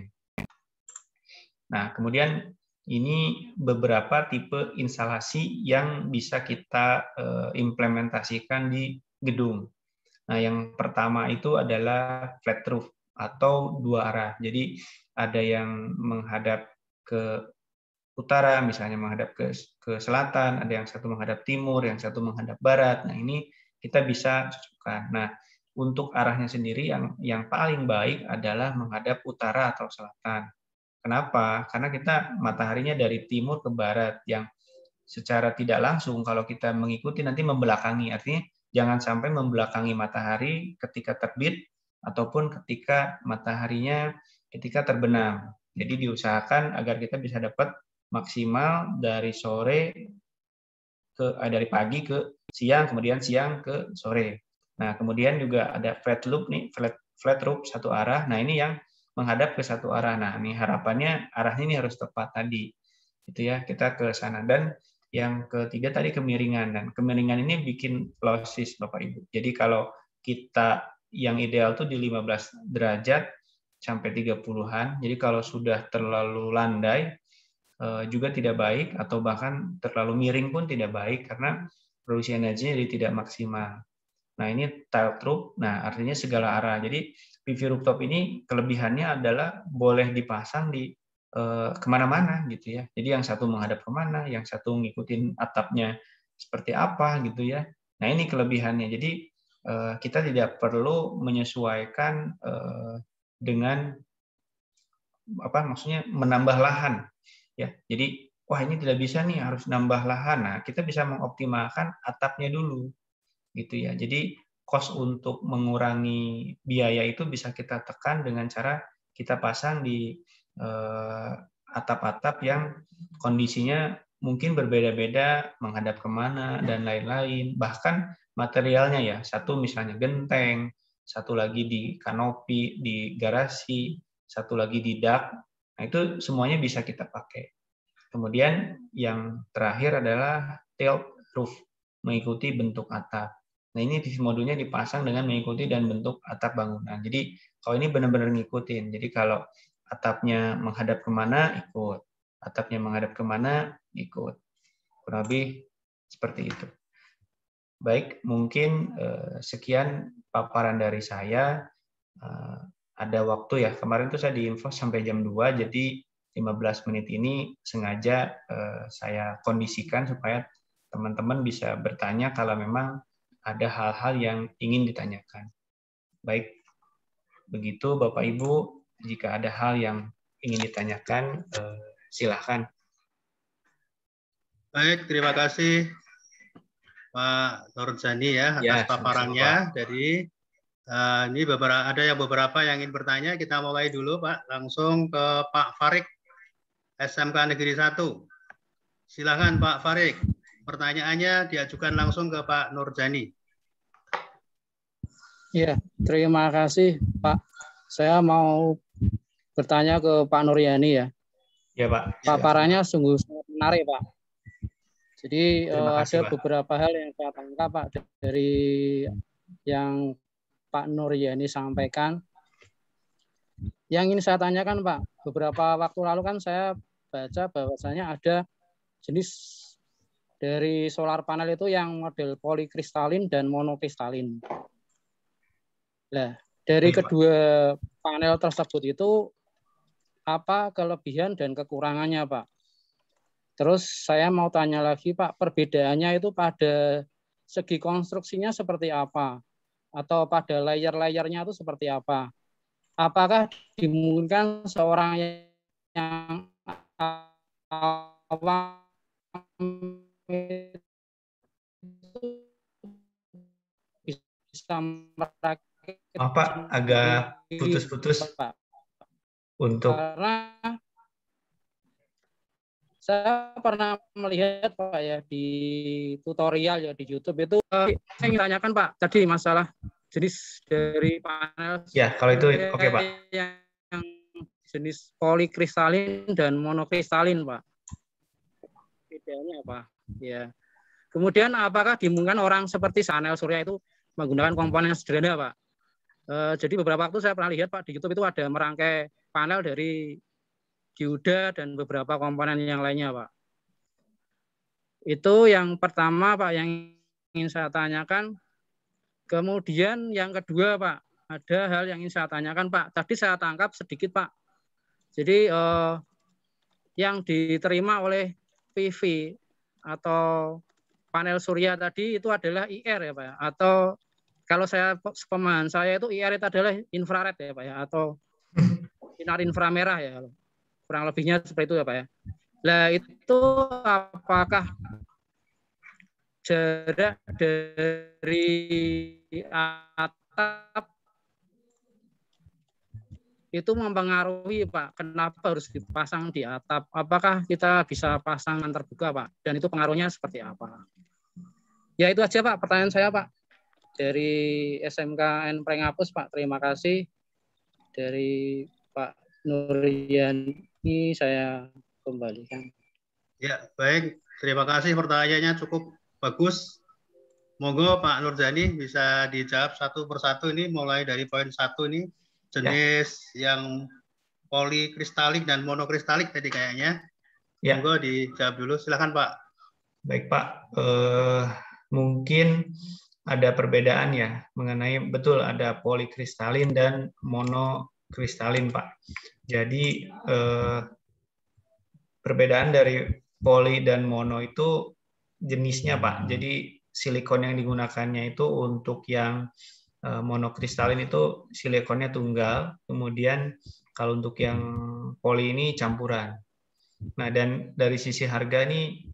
Nah, kemudian ini beberapa tipe instalasi yang bisa kita implementasikan di gedung. Nah, yang pertama itu adalah flat roof atau dua arah. Jadi ada yang menghadap ke utara, misalnya menghadap ke selatan, ada yang satu menghadap timur, yang satu menghadap barat. Nah, ini kita bisa cocokkan. Nah, untuk arahnya sendiri yang paling baik adalah menghadap utara atau selatan. Kenapa? Karena kita mataharinya dari timur ke barat yang secara tidak langsung kalau kita mengikuti nanti membelakangi. Artinya jangan sampai membelakangi matahari ketika terbit ataupun ketika mataharinya ketika terbenam. Jadi diusahakan agar kita bisa dapat maksimal dari dari pagi ke siang, kemudian siang ke sore. Nah, kemudian juga ada flat loop nih, flat roof satu arah. Nah, ini yang menghadap ke satu arah. Nah, ini harapannya arahnya ini harus tepat tadi. Gitu ya, kita ke sana. Dan yang ketiga tadi kemiringan, dan kemiringan ini bikin losses Bapak Ibu. Jadi kalau kita yang ideal tuh di 15 derajat sampai 30-an. Jadi kalau sudah terlalu landai juga tidak baik, atau bahkan terlalu miring pun tidak baik karena produksi energinya jadi tidak maksimal. Nah, ini tiled roof, nah artinya segala arah. Jadi PV rooftop ini kelebihannya adalah boleh dipasang di kemana-mana gitu ya. Jadi yang satu menghadap kemana, yang satu ngikutin atapnya seperti apa gitu ya. Nah, ini kelebihannya. Jadi kita tidak perlu menyesuaikan dengan apa maksudnya menambah lahan ya. Jadi wah ini tidak bisa nih, harus nambah lahan. Nah, kita bisa mengoptimalkan atapnya dulu gitu ya. Jadi cost untuk mengurangi biaya itu bisa kita tekan dengan cara kita pasang di atap-atap yang kondisinya mungkin berbeda-beda, menghadap kemana dan lain-lain. Bahkan materialnya ya, satu misalnya genteng, satu lagi di kanopi, di garasi, satu lagi di dak. Nah, itu semuanya bisa kita pakai. Kemudian yang terakhir adalah tiled roof, mengikuti bentuk atap. Nah, ini PV modulnya dipasang dengan mengikuti dan bentuk atap bangunan. Jadi kalau ini benar-benar ngikutin. Jadi kalau atapnya menghadap kemana, ikut. Atapnya menghadap kemana, ikut. Kurang lebih seperti itu. Baik, mungkin sekian paparan dari saya. Ada waktu ya, kemarin tuh saya diinfo sampai jam 2, jadi 15 menit ini sengaja saya kondisikan supaya teman-teman bisa bertanya kalau memang ada hal-hal yang ingin ditanyakan. Baik, begitu Bapak Ibu, jika ada hal yang ingin ditanyakan, silahkan. Baik, terima kasih Pak Nurjani ya atas paparannya. Jadi ini ada beberapa yang ingin bertanya. Kita mulai dulu Pak, langsung ke Pak Farik, SMK Negeri 1. Silakan Pak Farik, pertanyaannya diajukan langsung ke Pak Nurjani. Ya, terima kasih Pak. Saya mau bertanya ke Pak Nuryani ya. Ya Pak. Paparannya sungguh menarik Pak. Jadi kasih, ada Pak. beberapa hal yang saya tangkap Pak dari yang Pak Nuryani sampaikan. Yang ingin saya tanyakan Pak, beberapa waktu lalu kan saya baca bahwasanya ada jenis dari solar panel itu yang model polikristalin dan monokristalin. Nah, dari kedua panel tersebut itu apa kelebihan dan kekurangannya, Pak? Terus saya mau tanya lagi, Pak, perbedaannya itu pada segi konstruksinya seperti apa? Atau pada layer-layernya itu seperti apa? Apakah dimungkinkan seorang yang awam bisa merakit Pak, agak putus-putus untuk karena saya pernah melihat Pak ya di tutorial ya di YouTube itu saya ingin tanyakan Pak tadi masalah jenis dari panel ya kalau itu oke Pak. Yang jenis polikristalin dan monokristalin Pak. Bedanya apa? Ya. Kemudian apakah dimungkinkan orang seperti panel surya itu menggunakan komponen yang sederhana Pak? Jadi beberapa waktu saya pernah lihat Pak di YouTube itu ada merangkai panel dari dioda dan beberapa komponen yang lainnya Pak. Itu yang pertama Pak yang ingin saya tanyakan. Kemudian yang kedua Pak, ada hal yang ingin saya tanyakan Pak. Tadi saya tangkap sedikit Pak. Jadi yang diterima oleh PV atau panel surya tadi itu adalah IR ya Pak, atau kalau saya pemahaman saya itu IR itu adalah infrared ya Pak ya, atau sinar inframerah ya, kurang lebihnya seperti itu ya Pak ya. Nah itu apakah jarak dari atap itu mempengaruhi Pak, kenapa harus dipasang di atap? Apakah kita bisa pasangan terbuka Pak? Dan itu pengaruhnya seperti apa? Ya itu aja Pak pertanyaan saya Pak. Dari SMKN Prengapus Pak, terima kasih. Dari Pak Nuryani saya kembalikan. Ya, baik. Terima kasih, pertanyaannya cukup bagus. Monggo Pak Nurjani bisa dijawab satu persatu ini, mulai dari poin 1 ini, jenis yang polikristalik dan monokristalik tadi kayaknya. Ya. Monggo dijawab dulu, silakan Pak. Baik Pak, mungkin ada perbedaan ya mengenai, betul ada polikristalin dan monokristalin Pak. Jadi perbedaan dari poli dan mono itu jenisnya Pak. Jadi silikon yang digunakannya itu untuk yang monokristalin itu silikonnya tunggal, kemudian kalau untuk yang poli ini campuran. Nah, dan dari sisi harga ini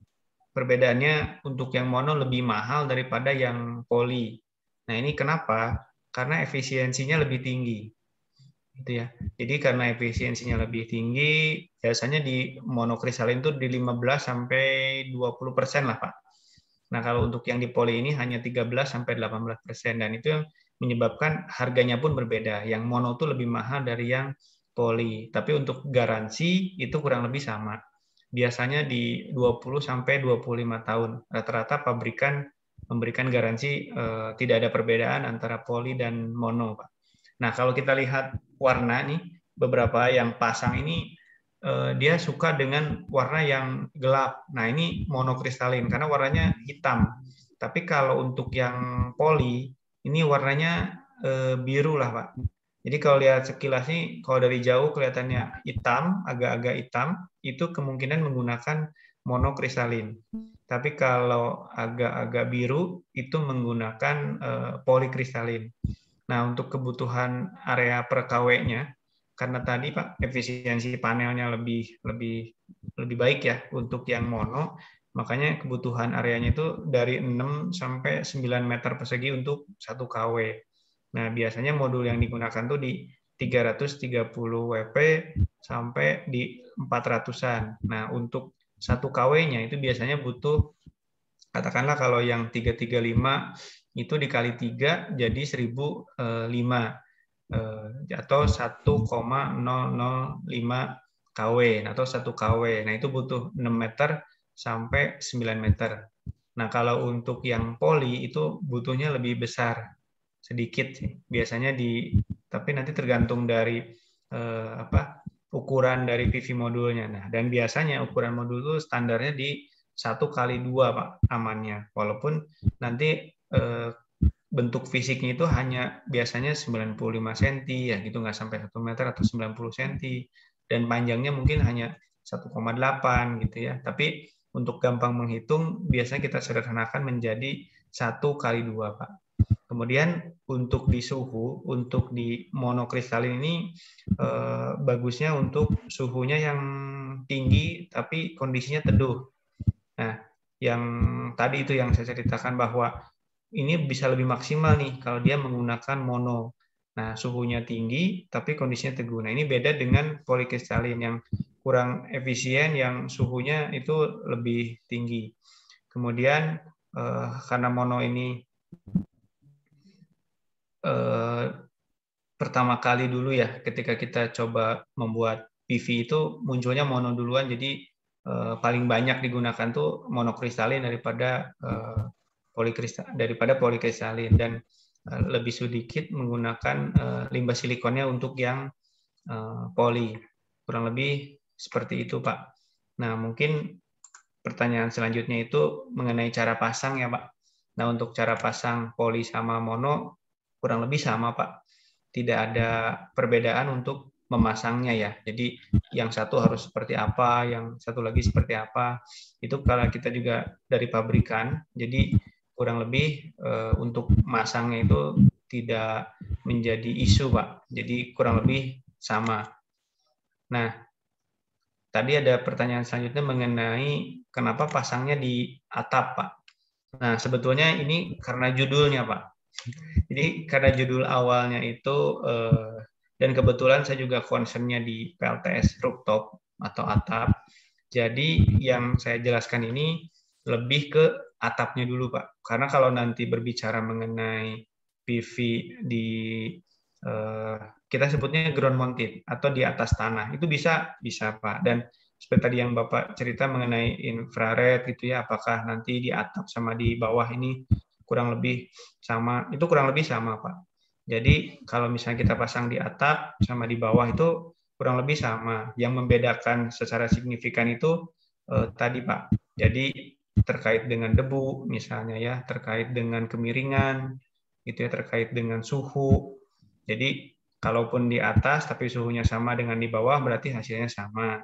perbedaannya untuk yang mono lebih mahal daripada yang poli. Nah, ini kenapa? Karena efisiensinya lebih tinggi. Gitu ya. Jadi karena efisiensinya lebih tinggi, biasanya di monokristalin itu di 15 sampai 20% lah, Pak. Nah, kalau untuk yang di poli ini hanya 13 sampai 18%, dan itu yang menyebabkan harganya pun berbeda. Yang mono itu lebih mahal dari yang poli. Tapi untuk garansi itu kurang lebih sama. Biasanya di 20 sampai 25 tahun. Rata-rata pabrikan memberikan garansi tidak ada perbedaan antara poli dan mono, Pak. Nah, kalau kita lihat warna nih, beberapa yang pasang ini dia suka dengan warna yang gelap. Nah, ini monokristalin karena warnanya hitam. Tapi kalau untuk yang poli, ini warnanya biru lah, Pak. Jadi kalau lihat sekilas nih, kalau dari jauh kelihatannya hitam, agak-agak hitam, itu kemungkinan menggunakan monokristalin. Tapi kalau agak-agak biru, itu menggunakan polikristalin. Nah, untuk kebutuhan area per kW-nya, karena tadi Pak efisiensi panelnya lebih baik ya untuk yang mono, makanya kebutuhan areanya itu dari 6 sampai 9 meter persegi untuk 1 kW. Nah, biasanya modul yang digunakan tuh di 330 WP sampai di 400-an. Nah, untuk 1 kW-nya itu biasanya butuh, katakanlah kalau yang 335 itu dikali 3 jadi 1005 atau 1,005 kW atau 1 kW. Nah, itu butuh 6 meter sampai 9 meter. Nah, kalau untuk yang poli itu butuhnya lebih besar sedikit sih. Biasanya tapi nanti tergantung dari ukuran dari PV modulnya. Nah, dan biasanya ukuran modul itu standarnya di 1x2 Pak amannya. Walaupun nanti bentuk fisiknya itu hanya biasanya 95 cm ya gitu, nggak sampai 1 meter atau 90 cm, dan panjangnya mungkin hanya 1,8 gitu ya. Tapi untuk gampang menghitung biasanya kita sederhanakan menjadi 1x2 Pak. Kemudian untuk di suhu, untuk di monokristalin ini bagusnya untuk suhunya yang tinggi tapi kondisinya teduh. Nah, yang tadi itu yang saya ceritakan bahwa ini bisa lebih maksimal nih kalau dia menggunakan mono. Nah, suhunya tinggi tapi kondisinya teduh. Nah, ini beda dengan polikristalin yang kurang efisien, yang suhunya itu lebih tinggi. Kemudian karena mono ini pertama kali dulu ya, ketika kita coba membuat PV itu munculnya mono duluan, jadi paling banyak digunakan tuh monokristalin daripada polikristalin, dan lebih sedikit menggunakan limbah silikonnya untuk yang poli. Kurang lebih seperti itu, Pak. Nah, mungkin pertanyaan selanjutnya itu mengenai cara pasang ya, Pak. Nah, untuk cara pasang poli sama mono kurang lebih sama, Pak. Tidak ada perbedaan untuk memasangnya ya. Jadi yang satu harus seperti apa, yang satu lagi seperti apa. Itu kalau kita juga dari pabrikan. Jadi kurang lebih untuk masangnya itu tidak menjadi isu, Pak. Jadi kurang lebih sama. Nah, tadi ada pertanyaan selanjutnya mengenai kenapa pasangnya di atap, Pak. Nah, sebetulnya ini karena judulnya, Pak. Jadi karena judul awalnya itu, dan kebetulan saya juga concernnya di PLTS rooftop atau atap. Jadi yang saya jelaskan ini lebih ke atapnya dulu, Pak. Karena kalau nanti berbicara mengenai PV di kita sebutnya ground mounted atau di atas tanah, itu bisa Pak. Dan seperti tadi yang Bapak cerita mengenai infrared gitu ya, apakah nanti di atap sama di bawah ini kurang lebih sama, itu kurang lebih sama Pak. Jadi kalau misalnya kita pasang di atap sama di bawah itu kurang lebih sama. Yang membedakan secara signifikan itu tadi Pak. Jadi terkait dengan debu misalnya ya, terkait dengan kemiringan, gitu ya, terkait dengan suhu. Jadi kalaupun di atas tapi suhunya sama dengan di bawah berarti hasilnya sama.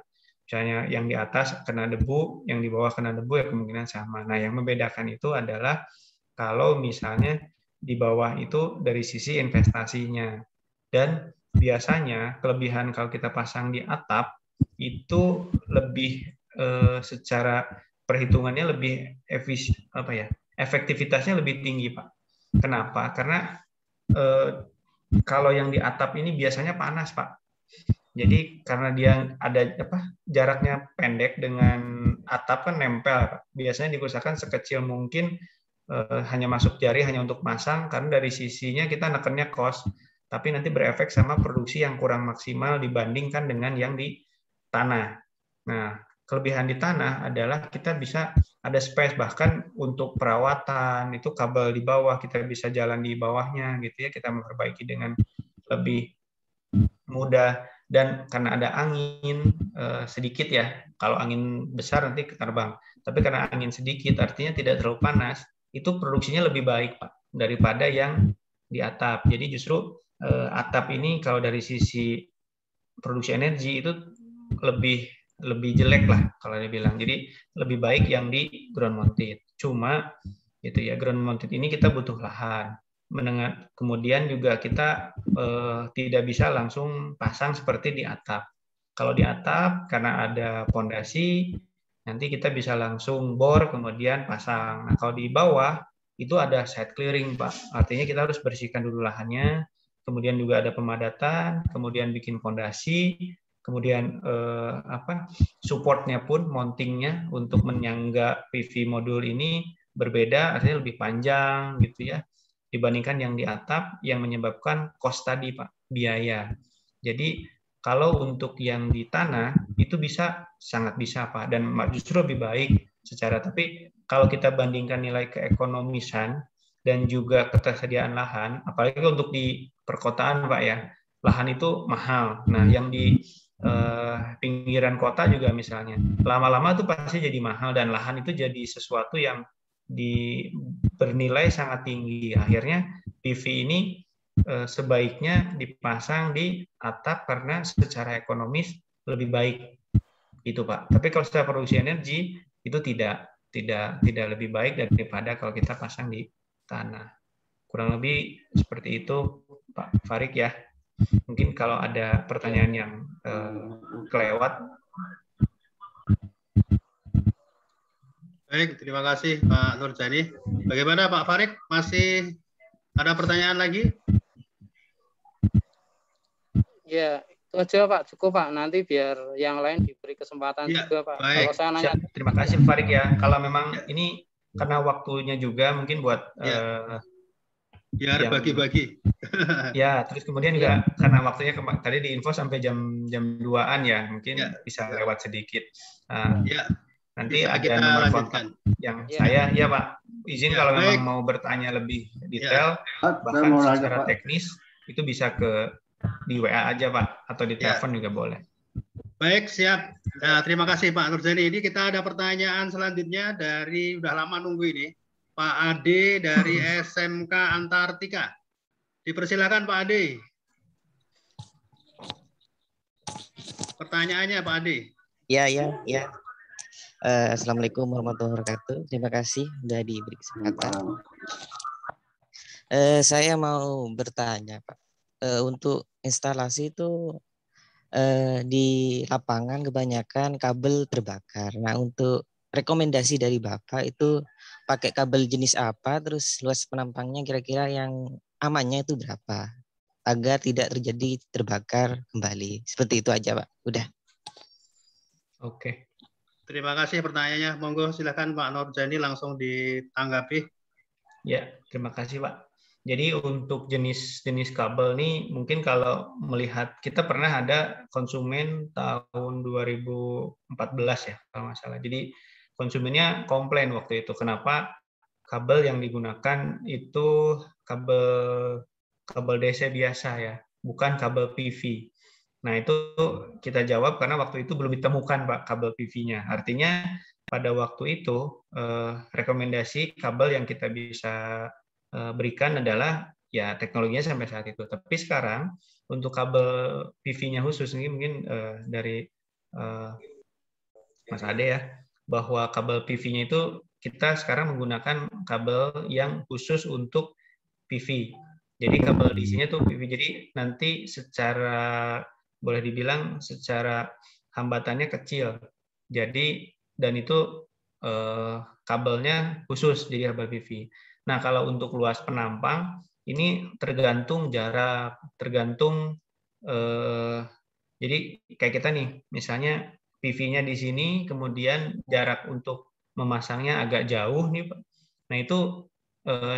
Misalnya yang di atas kena debu, yang di bawah kena debu ya kemungkinan sama. Nah, yang membedakan itu adalah kalau misalnya di bawah itu dari sisi investasinya. Dan biasanya kelebihan kalau kita pasang di atap itu lebih secara perhitungannya lebih efektivitasnya lebih tinggi, Pak. Kenapa? Karena kalau yang di atap ini biasanya panas, Pak. Jadi karena dia ada jaraknya pendek dengan atap kan nempel, Pak. Biasanya diusahakan sekecil mungkin, hanya masuk jari hanya untuk masang, karena dari sisinya kita nekennya cost, tapi nanti berefek sama produksi yang kurang maksimal dibandingkan dengan yang di tanah. Nah, kelebihan di tanah adalah kita bisa ada space, bahkan untuk perawatan itu kabel di bawah kita bisa jalan di bawahnya gitu ya, kita memperbaiki dengan lebih mudah. Dan karena ada angin sedikit ya, kalau angin besar nanti terbang, tapi karena angin sedikit artinya tidak terlalu panas, itu produksinya lebih baik Pak daripada yang di atap. Jadi justru atap ini kalau dari sisi produksi energi itu lebih jelek lah kalau dia bilang. Jadi lebih baik yang di ground mounted. Cuma gitu ya, ground mounted ini kita butuh lahan. Kemudian juga kita tidak bisa langsung pasang seperti di atap. Kalau di atap karena ada pondasi, nanti kita bisa langsung bor kemudian pasang. Nah, kalau di bawah itu ada site clearing, Pak. Artinya kita harus bersihkan dulu lahannya, kemudian juga ada pemadatan, kemudian bikin pondasi, kemudian supportnya pun, mountingnya untuk menyangga PV modul ini berbeda, artinya lebih panjang gitu ya dibandingkan yang di atap, yang menyebabkan cost tadi Pak, biaya. Jadi kalau untuk yang di tanah itu sangat bisa Pak, dan justru lebih baik secara, tapi kalau kita bandingkan nilai keekonomisan dan juga ketersediaan lahan, apalagi untuk di perkotaan Pak ya, lahan itu mahal. Nah, yang di pinggiran kota juga misalnya, lama-lama itu pasti jadi mahal, dan lahan itu jadi sesuatu yang bernilai sangat tinggi. Akhirnya PV ini sebaiknya dipasang di atap karena secara ekonomis lebih baik itu Pak. Tapi kalau secara produksi energi itu tidak lebih baik daripada kalau kita pasang di tanah. Kurang lebih seperti itu Pak Farik ya. Mungkin kalau ada pertanyaan yang kelewat. Baik, terima kasih Pak Nurjani. Bagaimana Pak Farik? Masih ada pertanyaan lagi? Ya, itu aja Pak, cukup Pak. Nanti biar yang lain diberi kesempatan ya, juga Pak. Baik. Kalau saya nanya. Terima kasih Farik ya. Kalau memang ini karena waktunya juga mungkin buat biar bagi-bagi. Ya, terus kemudian juga karena waktunya tadi diinfo sampai jam 2-an ya, mungkin bisa lewat sedikit. Nanti bisa ada nomor kontak yang saya, ya Pak, izin kalau memang mau bertanya lebih detail, bahkan secara teknis, itu bisa di WA aja Pak, atau di telepon juga boleh. Baik, siap. Nah, terima kasih Pak Nurjani. Ini kita ada pertanyaan selanjutnya dari, udah lama nunggu ini, Pak Ade dari SMK Antartika. Dipersilakan Pak Ade. Pertanyaannya Pak Ade. Ya. Assalamualaikum warahmatullahi wabarakatuh. Terima kasih sudah diberi kesempatan. Saya mau bertanya Pak. Untuk instalasi itu di lapangan kebanyakan kabel terbakar. Nah, untuk rekomendasi dari Bapak itu pakai kabel jenis apa, terus luas penampangnya kira-kira yang amannya itu berapa, agar tidak terjadi terbakar kembali. Seperti itu aja Pak. Udah. Oke. Terima kasih pertanyaannya. Monggo silakan Pak Nurjani langsung ditanggapi. Ya, terima kasih Pak. Jadi untuk jenis-jenis kabel nih, mungkin kalau melihat, kita pernah ada konsumen tahun 2014 ya, kalau nggak salah. Jadi konsumennya komplain waktu itu, kenapa kabel yang digunakan itu kabel DC biasa ya, bukan kabel PV. Nah itu kita jawab karena waktu itu belum ditemukan Pak kabel PV-nya. Artinya pada waktu itu rekomendasi kabel yang kita bisa berikan adalah ya teknologinya sampai saat itu. Tapi sekarang untuk kabel PV-nya khusus ini mungkin dari Mas Ade ya, bahwa kabel PV-nya itu kita sekarang menggunakan kabel yang khusus untuk PV. Jadi kabel DC-nya tuh PV. Jadi nanti secara boleh dibilang secara hambatannya kecil. Jadi dan itu kabelnya khusus jadi kabel PV. Nah, kalau untuk luas penampang ini tergantung jarak, tergantung jadi kayak kita nih, misalnya PV-nya di sini, kemudian jarak untuk memasangnya agak jauh nih, Pak. Nah, itu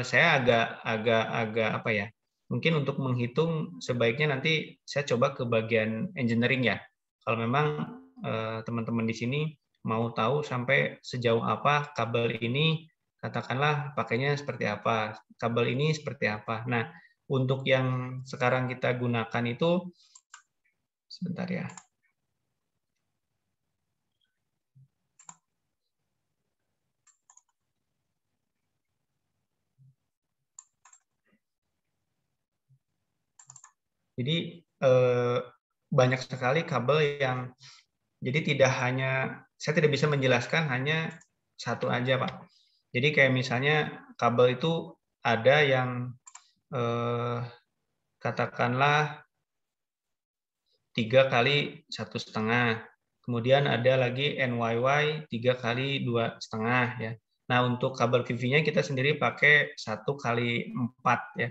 saya agak apa ya? Mungkin untuk menghitung sebaiknya nanti saya coba ke bagian engineering ya. Kalau memang teman-teman di sini mau tahu sampai sejauh apa kabel ini, katakanlah pakainya seperti apa, kabel ini seperti apa. Nah, untuk yang sekarang kita gunakan itu, sebentar ya. Jadi banyak sekali kabel yang jadi tidak hanya saya tidak bisa menjelaskan hanya satu aja Pak. Jadi kayak misalnya kabel itu ada yang katakanlah 3 kali 1,5. Kemudian ada lagi NYY 3 kali 2,5 ya. Nah untuk kabel PV-nya kita sendiri pakai 1 kali 4 ya.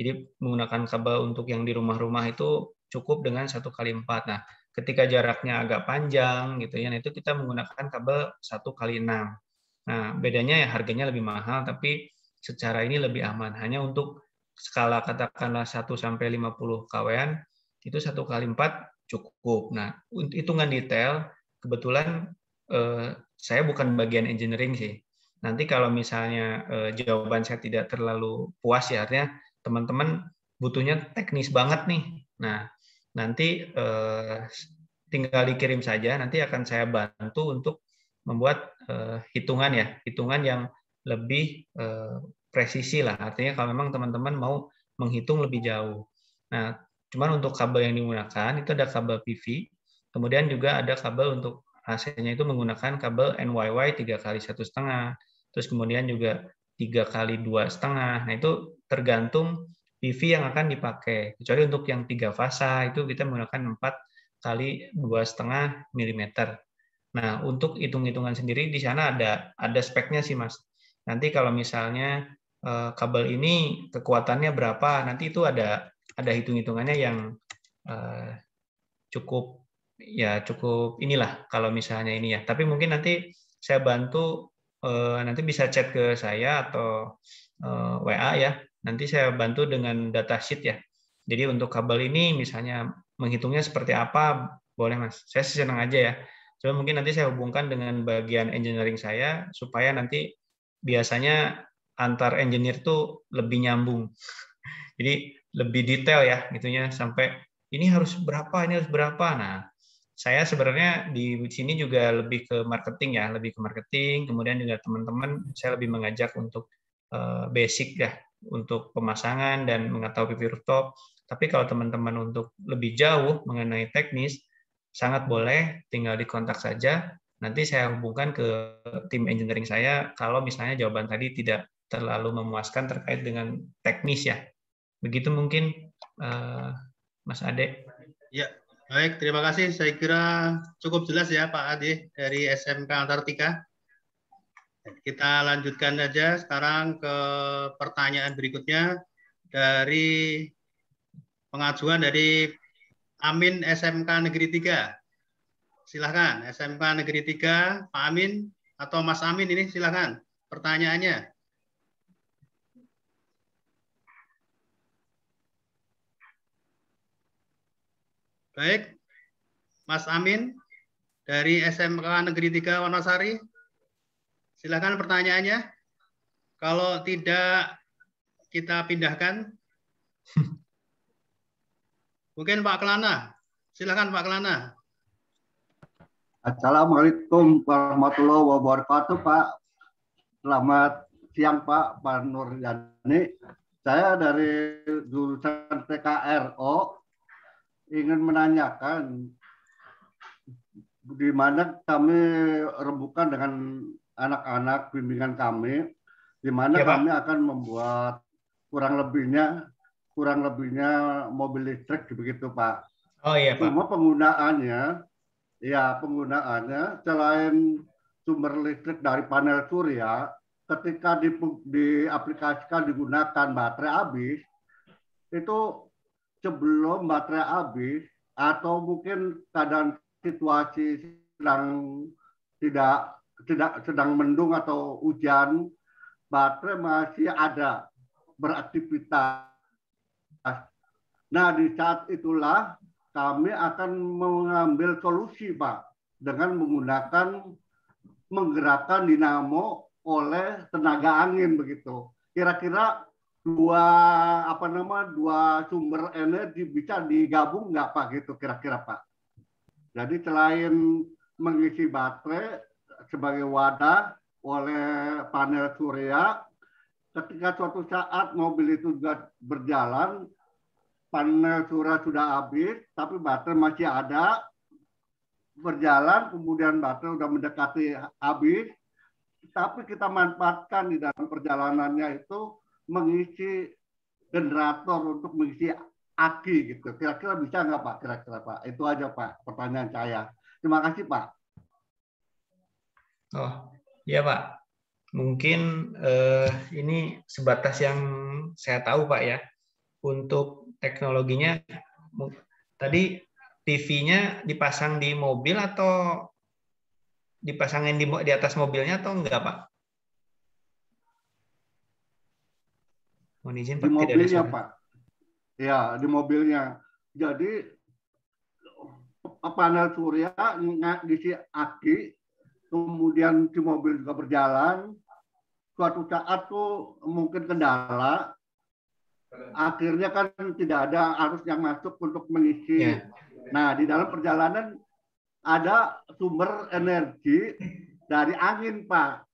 Jadi menggunakan kabel untuk yang di rumah-rumah itu cukup dengan 1 kali 4. Nah, ketika jaraknya agak panjang gitu ya, nah itu kita menggunakan kabel 1 kali 6. Nah, bedanya ya harganya lebih mahal tapi secara ini lebih aman. Hanya untuk skala katakanlah 1 sampai 50 kW-an itu 1 kali 4 cukup. Nah, untuk hitungan detail kebetulan saya bukan bagian engineering sih. Nanti kalau misalnya jawaban saya tidak terlalu puas ya artinya teman-teman butuhnya teknis banget nih. Nah, nanti tinggal dikirim saja, nanti akan saya bantu untuk membuat hitungan ya, hitungan yang lebih presisi lah. Artinya kalau memang teman-teman mau menghitung lebih jauh. Nah, cuman untuk kabel yang digunakan itu ada kabel PV, kemudian juga ada kabel untuk AC-nya itu menggunakan kabel NYY 3 kali 1,5, terus kemudian juga 3 kali 2,5. Nah, itu tergantung PV yang akan dipakai. Kecuali untuk yang 3 fasa itu kita menggunakan 4 kali 2,5 mm. Nah, untuk hitung-hitungan sendiri di sana ada speknya sih, Mas. Nanti kalau misalnya kabel ini kekuatannya berapa, nanti itu ada hitung-hitungannya yang cukup inilah kalau misalnya ini ya. Tapi mungkin nanti saya bantu nanti bisa chat ke saya atau WA ya. Nanti saya bantu dengan datasheet ya. Jadi untuk kabel ini misalnya menghitungnya seperti apa, boleh Mas. Saya senang aja ya. Coba mungkin nanti saya hubungkan dengan bagian engineering saya supaya nanti biasanya antar engineer tuh lebih nyambung. Jadi lebih detail ya gitunya sampai ini harus berapa, ini harus berapa. Nah, saya sebenarnya di sini juga lebih ke marketing ya, lebih ke marketing, kemudian juga teman-teman saya lebih mengajak untuk basic ya, untuk pemasangan dan mengetahui PV rooftop. Tapi kalau teman-teman untuk lebih jauh mengenai teknis, sangat boleh tinggal dikontak saja. Nanti saya hubungkan ke tim engineering saya kalau misalnya jawaban tadi tidak terlalu memuaskan terkait dengan teknis ya. Begitu mungkin Mas Ade. Ya, baik. Terima kasih. Saya kira cukup jelas ya Pak Ade dari SMK Antartika. Kita lanjutkan saja sekarang ke pertanyaan berikutnya dari pengajuan dari Amin SMK Negeri 3. Silakan SMK Negeri 3, Pak Amin atau Mas Amin ini silakan pertanyaannya. Baik, Mas Amin dari SMK Negeri 3 Wonosari. Silakan pertanyaannya. Kalau tidak, kita pindahkan. Mungkin Pak Kelana. Silakan Pak Kelana. Assalamualaikum warahmatullahi wabarakatuh, Pak. Selamat siang, Pak Nuryani. Saya dari jurusan TKRO ingin menanyakan di mana kami rembukan dengan anak-anak bimbingan kami, di mana ya, kami akan membuat kurang lebihnya mobil listrik begitu, Pak. Oh iya, Pak. Cuma penggunaannya selain sumber listrik dari panel surya, ketika diaplikasikan digunakan baterai habis, itu sebelum baterai habis atau mungkin keadaan situasi sedang mendung atau hujan, baterai masih ada beraktivitas. Nah, di saat itulah kami akan mengambil solusi, Pak, dengan menggerakkan dinamo oleh tenaga angin begitu. Kira-kira dua sumber energi bisa digabung nggak, Pak, gitu kira-kira, Pak? Jadi selain mengisi baterai sebagai wadah oleh panel surya, ketika suatu saat mobil itu juga berjalan, panel surya sudah habis, tapi baterai masih ada, berjalan, kemudian baterai sudah mendekati habis, tapi kita manfaatkan di dalam perjalanannya itu mengisi generator untuk mengisi aki gitu. Kira-kira bisa nggak, Pak? Kira-kira, Pak? Itu aja, Pak, pertanyaan saya. Terima kasih, Pak. Oh, iya, Pak. Mungkin ini sebatas yang saya tahu, Pak, ya. Untuk teknologinya, tadi TV-nya dipasang di mobil atau dipasangin di atas mobilnya atau enggak, Pak? Mohon izin, Pak. Di mobilnya, Pak. Ya, di mobilnya. Jadi panel surya ngisi aki, kemudian di mobil juga berjalan. Suatu saat tuh mungkin kendala, akhirnya kan tidak ada arus yang masuk untuk mengisi. Ya. Nah, di dalam perjalanan ada sumber energi dari angin, Pak.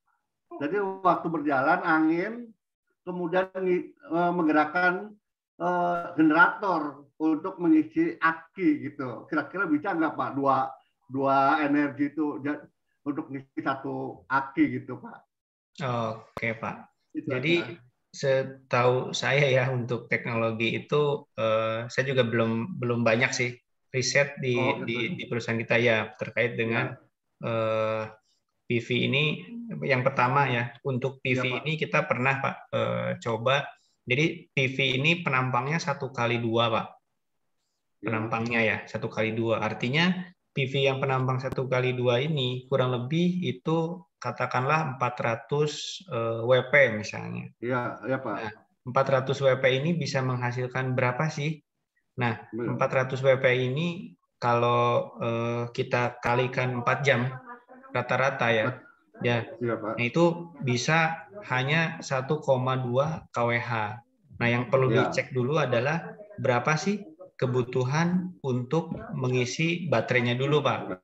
Jadi waktu berjalan angin, kemudian menggerakkan generator untuk mengisi aki gitu. Kira-kira bisa nggak, Pak, dua energi itu untuk mengisi satu aki gitu, Pak? Oke, Pak. Itu Jadi aja. setahu saya ya untuk teknologi itu saya juga belum banyak sih riset di perusahaan kita ya terkait dengan PV ini. Yang pertama ya, untuk PV ini kita pernah, Pak, coba. Jadi PV ini penampangnya 1x2, Pak. Penampangnya ya 1x2. Artinya PV yang penampang 1x2 ini kurang lebih itu katakanlah 400 WP misalnya. Iya, Pak. Nah, 400 WP ini bisa menghasilkan berapa sih? Nah, 400 WP ini kalau kita kalikan 4 jam rata-rata ya. Ya. Nah, itu bisa hanya 1,2 kWh. Nah, yang perlu dicek dulu adalah berapa sih kebutuhan untuk mengisi baterainya dulu, Pak.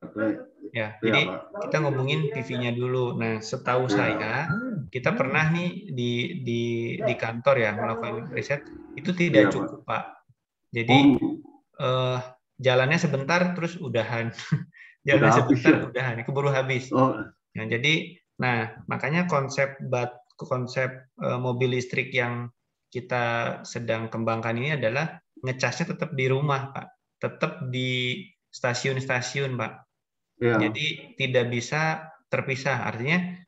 Ya, jadi kita ngomongin PV-nya dulu. Nah, setahu saya, kita pernah nih di kantor ya melakukan riset, itu tidak cukup, Pak. Jadi jalannya sebentar terus udahan. Jalannya sebentar udahan, keburu habis. Nah, jadi, makanya konsep mobil listrik yang kita sedang kembangkan ini adalah ngecasnya tetap di rumah, Pak. Tetap di stasiun-stasiun, Pak. Jadi tidak bisa terpisah. Artinya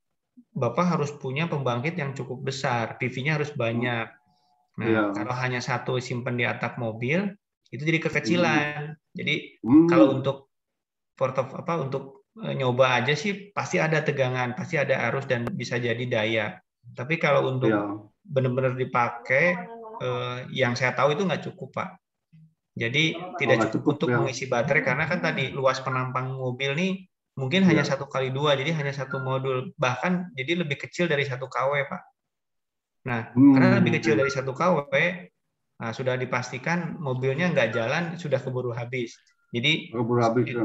Bapak harus punya pembangkit yang cukup besar, PV-nya harus banyak. Nah, kalau hanya satu simpen di atap mobil, itu jadi kekecilan. Jadi kalau untuk untuk nyoba aja sih pasti ada tegangan, pasti ada arus dan bisa jadi daya. Tapi kalau untuk benar-benar dipakai, yang saya tahu itu nggak cukup, Pak. Jadi tidak cukup untuk mengisi baterai karena kan tadi luas penampang mobil nih mungkin hanya 1x2, jadi hanya satu modul, bahkan jadi lebih kecil dari 1 kW, Pak. Nah, karena lebih kecil dari 1 kW, nah, sudah dipastikan mobilnya nggak jalan, sudah keburu habis. Jadi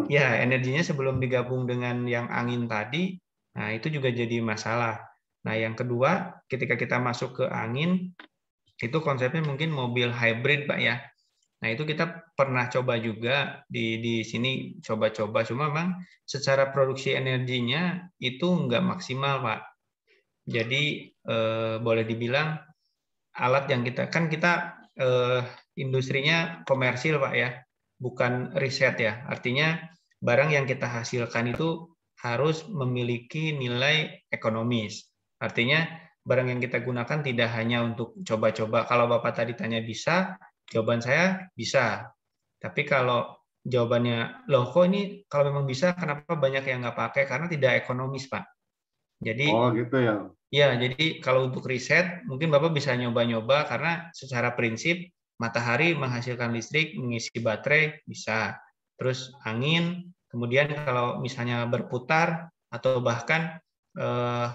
ya energinya sebelum digabung dengan yang angin tadi, nah itu juga jadi masalah. Nah, yang kedua, ketika kita masuk ke angin, itu konsepnya mungkin mobil hybrid, Pak ya. Nah, itu kita pernah coba juga di sini coba-coba, cuma memang secara produksi energinya itu nggak maksimal, Pak. Jadi boleh dibilang alat yang kita industrinya komersil, Pak ya, bukan riset ya. Artinya barang yang kita hasilkan itu harus memiliki nilai ekonomis. Artinya barang yang kita gunakan tidak hanya untuk coba-coba. Kalau Bapak tadi tanya bisa, jawaban saya bisa. Tapi kalau jawabannya, loh kok ini kalau memang bisa, kenapa banyak yang nggak pakai? Karena tidak ekonomis, Pak. Jadi, gitu ya. Ya, jadi kalau untuk riset, mungkin Bapak bisa nyoba-nyoba karena secara prinsip matahari menghasilkan listrik, mengisi baterai, bisa. Terus angin, kemudian kalau misalnya berputar, atau bahkan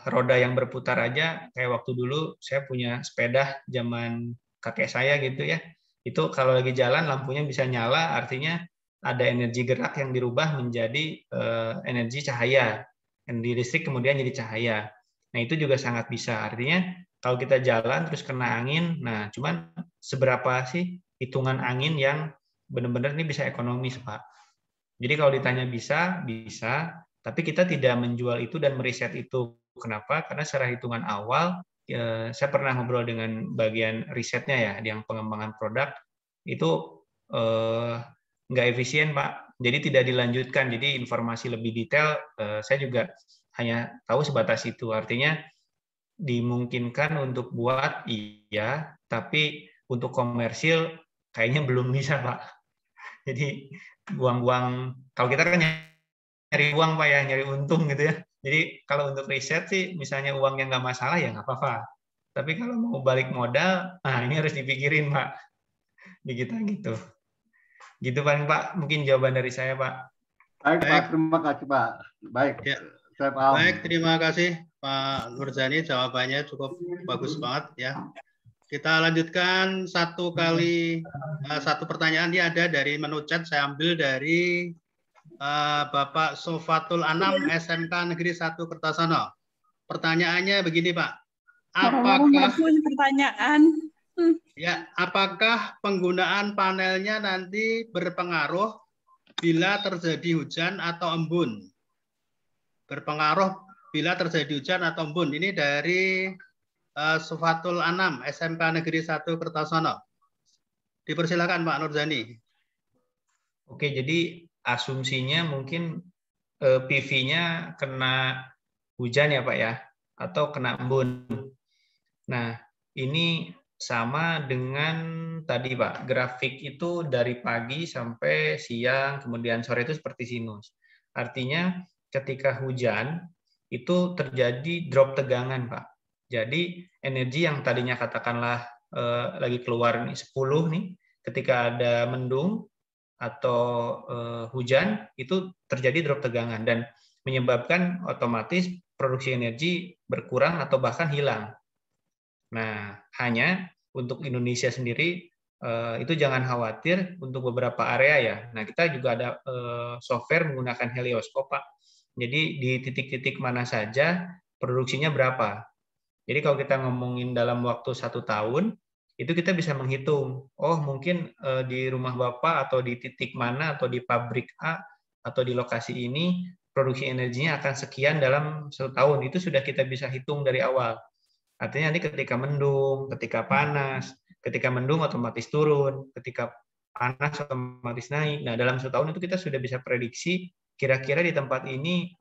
roda yang berputar aja, kayak waktu dulu saya punya sepeda zaman kakek saya gitu ya, itu kalau lagi jalan lampunya bisa nyala, artinya ada energi gerak yang dirubah menjadi energi cahaya. Energi listrik kemudian jadi cahaya. Nah, itu juga sangat bisa. Artinya kalau kita jalan terus kena angin, nah cuman seberapa sih hitungan angin yang benar-benar ini bisa ekonomis, Pak. Jadi kalau ditanya bisa, bisa, tapi kita tidak menjual itu dan meriset itu. Kenapa? Karena secara hitungan awal, saya pernah ngobrol dengan bagian risetnya ya, yang pengembangan produk, itu nggak efisien, Pak. Jadi tidak dilanjutkan. Jadi informasi lebih detail, saya juga hanya tahu sebatas itu. Artinya dimungkinkan untuk buat iya, tapi untuk komersil kayaknya belum bisa, Pak. Jadi buang-buang, kalau kita kan nyari uang, Pak ya, nyari untung gitu ya. Jadi kalau untuk riset sih, misalnya uangnya nggak masalah ya nggak apa-apa. Tapi kalau mau balik modal, nah ini harus dipikirin, Pak. Di kita gitu. Gitu paling Pak, mungkin jawaban dari saya, Pak. Baik, Pak, terima kasih, Pak. Baik. Ya. Saya paham. Baik, terima kasih Pak Nurzani, jawabannya cukup bagus banget ya. Kita lanjutkan satu pertanyaan yang ada dari menu chat, saya ambil dari Bapak Sofatul Anam, SMK Negeri 1 Kertosono. Pertanyaannya begini, Pak. Apakah penggunaan panelnya nanti berpengaruh bila terjadi hujan atau embun? Berpengaruh bila terjadi hujan atau embun. Ini dari Sofatul Anam, SMK Negeri 1 Kertosono. Dipersilakan Pak Nurzani. Oke, jadi asumsinya mungkin PV-nya kena hujan ya Pak ya, atau kena embun. Nah, ini sama dengan tadi Pak, grafik itu dari pagi sampai siang, kemudian sore itu seperti sinus. Artinya ketika hujan itu terjadi drop tegangan, Pak. Jadi energi yang tadinya katakanlah lagi keluar nih 10 nih, ketika ada mendung atau hujan itu terjadi drop tegangan dan menyebabkan otomatis produksi energi berkurang atau bahkan hilang. Nah, hanya untuk Indonesia sendiri itu jangan khawatir untuk beberapa area ya. Nah, kita juga ada software menggunakan helioskop, Pak. Jadi di titik-titik mana saja produksinya berapa. Jadi kalau kita ngomongin dalam waktu 1 tahun, itu kita bisa menghitung. Oh, mungkin di rumah Bapak atau di titik mana atau di pabrik A atau di lokasi ini produksi energinya akan sekian dalam 1 tahun. Itu sudah kita bisa hitung dari awal. Artinya nanti ketika mendung, ketika panas, ketika mendung otomatis turun, ketika panas otomatis naik. Nah, dalam 1 tahun itu kita sudah bisa prediksi kira-kira di tempat ini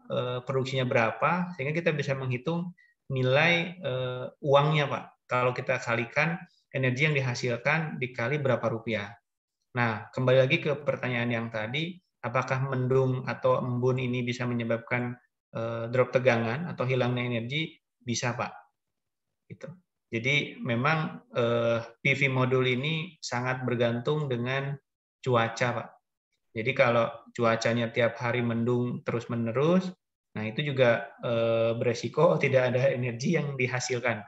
produksinya berapa, sehingga kita bisa menghitung nilai uangnya, Pak. Kalau kita kalikan energi yang dihasilkan dikali berapa rupiah. Nah, kembali lagi ke pertanyaan yang tadi, apakah mendung atau embun ini bisa menyebabkan drop tegangan atau hilangnya energi? Bisa, Pak. Gitu. Jadi memang PV modul ini sangat bergantung dengan cuaca, Pak. Jadi kalau cuacanya tiap hari mendung terus-menerus, nah itu juga beresiko tidak ada energi yang dihasilkan.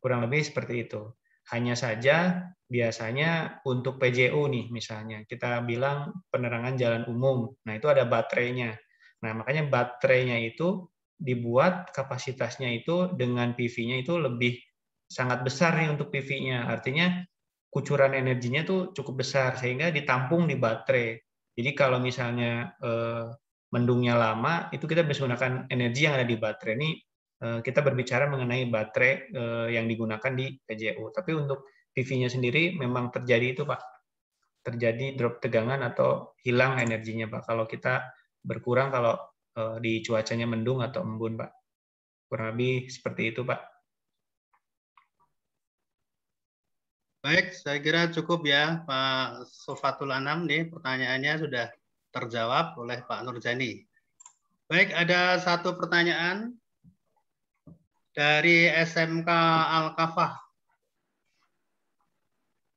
Kurang lebih seperti itu. Hanya saja biasanya untuk PJU nih misalnya, kita bilang penerangan jalan umum. Nah, itu ada baterainya. Nah, makanya baterainya itu dibuat kapasitasnya itu dengan PV-nya itu lebih sangat besar nih untuk PV-nya. Artinya kucuran energinya tuh cukup besar sehingga ditampung di baterai. Jadi kalau misalnya mendungnya lama, itu kita bisa gunakan energi yang ada di baterai. Ini kita berbicara mengenai baterai yang digunakan di PJU. Tapi untuk PV-nya sendiri memang terjadi itu, Pak. Terjadi drop tegangan atau hilang energinya, Pak. Kalau kita berkurang kalau di cuacanya mendung atau embun, Pak. Kurang lebih seperti itu, Pak. Baik, saya kira cukup ya Pak Sofatul Anam nih, pertanyaannya sudah terjawab oleh Pak Nurjani. Baik, ada satu pertanyaan dari SMK Al-Kafah.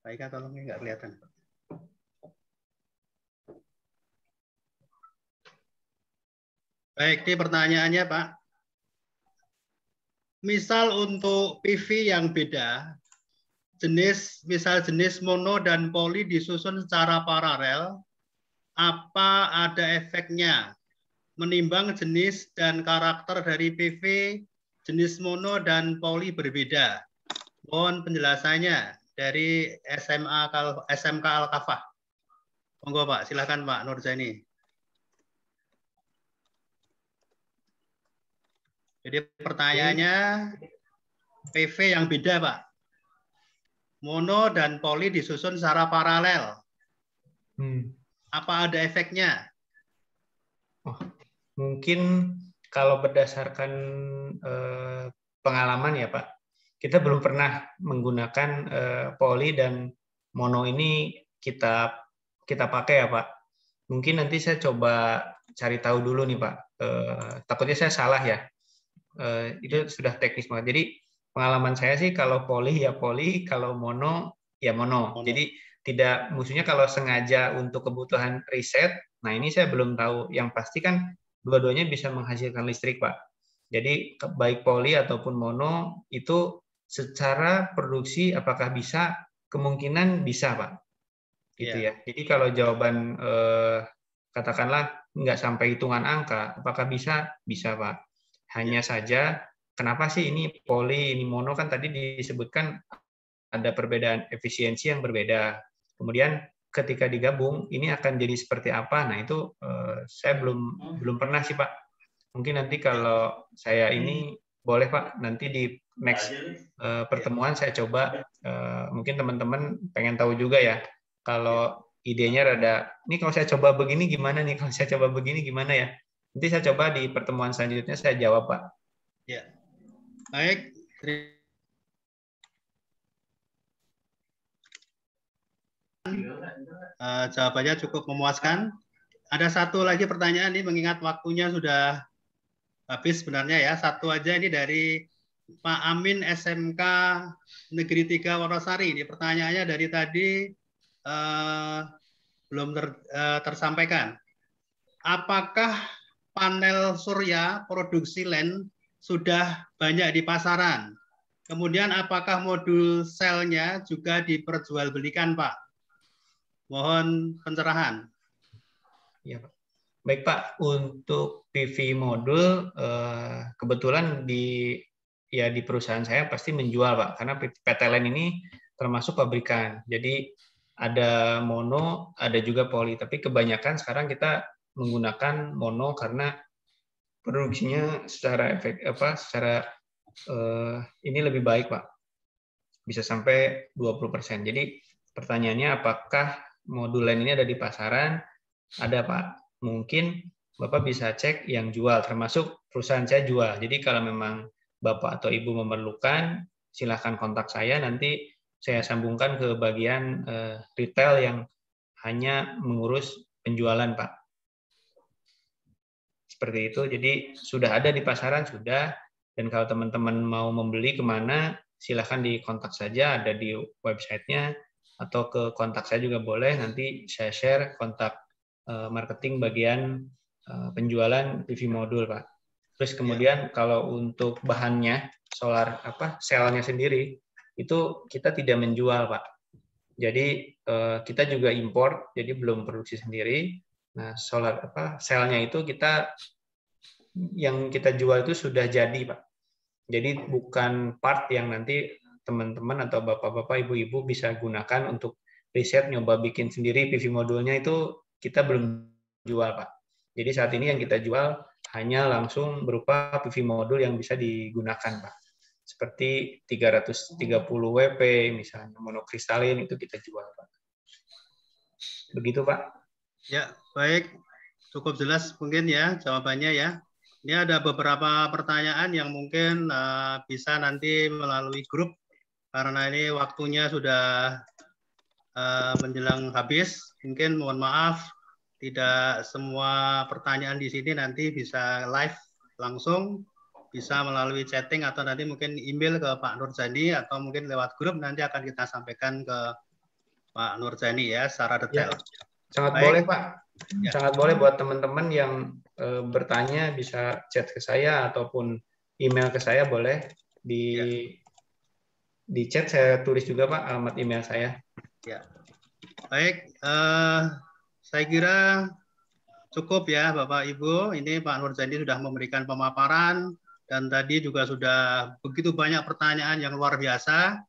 Baik, tolong nggak kelihatan. Baik, ini pertanyaannya Pak. Misal untuk PV yang beda, misal jenis mono dan poli disusun secara paralel, apa ada efeknya? Menimbang jenis dan karakter dari PV jenis mono dan poli berbeda. Mohon penjelasannya dari SMK Al-Kafah. Monggo Pak, silakan Pak Nurjani. Jadi pertanyaannya PV yang beda Pak. Mono dan poli disusun secara paralel. Apa ada efeknya? Oh, mungkin kalau berdasarkan pengalaman ya Pak, kita belum pernah menggunakan poli dan mono ini kita pakai ya Pak. Mungkin nanti saya coba cari tahu dulu nih Pak. Takutnya saya salah ya. Itu sudah teknis banget. Jadi pengalaman saya sih kalau poli ya poli, kalau mono ya mono. Jadi tidak, maksudnya kalau sengaja untuk kebutuhan riset, nah ini saya belum tahu. Yang pasti kan dua-duanya bisa menghasilkan listrik, Pak. Jadi baik poli ataupun mono itu secara produksi apakah bisa? Kemungkinan bisa, Pak. Gitu ya. Jadi kalau jawaban katakanlah nggak sampai hitungan angka, apakah bisa? Bisa, Pak. Hanya saja kenapa sih ini poli, ini mono, kan tadi disebutkan ada perbedaan efisiensi yang berbeda. Kemudian ketika digabung ini akan jadi seperti apa? Nah itu saya belum pernah sih Pak. Mungkin nanti kalau saya ini boleh Pak, nanti di next pertemuan saya coba. Mungkin teman-teman pengen tahu juga ya. Kalau idenya rada, ini kalau saya coba begini gimana nih? Kalau saya coba begini gimana ya? Nanti saya coba di pertemuan selanjutnya saya jawab Pak. Ya, baik. Jawabannya cukup memuaskan. Ada satu lagi pertanyaan nih, mengingat waktunya sudah habis sebenarnya ya. Satu aja ini dari Pak Amin SMK Negeri 3 Wonosari. Ini pertanyaannya dari tadi belum tersampaikan. Apakah panel surya produksi LEN sudah banyak di pasaran? Kemudian apakah modul selnya juga diperjualbelikan, Pak? Mohon pencerahan. Ya, Pak. Baik Pak, untuk PV modul kebetulan di perusahaan saya pasti menjual Pak, karena PT LEN ini termasuk pabrikan. Jadi ada mono, ada juga poli, tapi kebanyakan sekarang kita menggunakan mono karena produksinya secara ini lebih baik Pak. Bisa sampai 20%. Jadi pertanyaannya apakah modul LEN ini ada di pasaran? Ada Pak. Mungkin Bapak bisa cek yang jual, termasuk perusahaan saya jual. Jadi kalau memang Bapak atau Ibu memerlukan, silahkan kontak saya, nanti saya sambungkan ke bagian retail yang hanya mengurus penjualan, Pak. Seperti itu, jadi sudah ada di pasaran, sudah. Dan kalau teman-teman mau membeli kemana, silahkan dikontak saja, ada di websitenya, atau ke kontak saya juga boleh. Nanti saya share kontak marketing bagian penjualan PV modul, Pak. Terus kemudian kalau untuk bahannya, selnya sendiri, itu kita tidak menjual, Pak. Jadi kita juga import, jadi belum produksi sendiri. Nah, selnya itu yang kita jual itu sudah jadi, Pak. Jadi bukan part yang nanti teman-teman atau bapak-bapak, ibu-ibu bisa gunakan untuk riset, nyoba bikin sendiri PV modulnya, itu kita belum jual, Pak. Jadi saat ini yang kita jual hanya langsung berupa PV modul yang bisa digunakan, Pak. Seperti 330 WP, misalnya monokristalin, itu kita jual, Pak. Begitu, Pak. Ya, baik. Cukup jelas mungkin ya jawabannya ya. Ini ada beberapa pertanyaan yang mungkin bisa nanti melalui grup, karena ini waktunya sudah menjelang habis. Mungkin mohon maaf, tidak semua pertanyaan di sini nanti bisa live langsung, bisa melalui chatting atau nanti mungkin email ke Pak Nurjani, atau mungkin lewat grup nanti akan kita sampaikan ke Pak Nurjani ya secara detail. Ya, sangat baik. Boleh, Pak. Ya. Sangat boleh buat teman-teman yang bertanya, bisa chat ke saya ataupun email ke saya, boleh di chat saya tulis juga, Pak, alamat email saya. Ya, baik. Saya kira cukup ya Bapak Ibu. Ini Pak Nurjani sudah memberikan pemaparan dan tadi juga sudah begitu banyak pertanyaan yang luar biasa.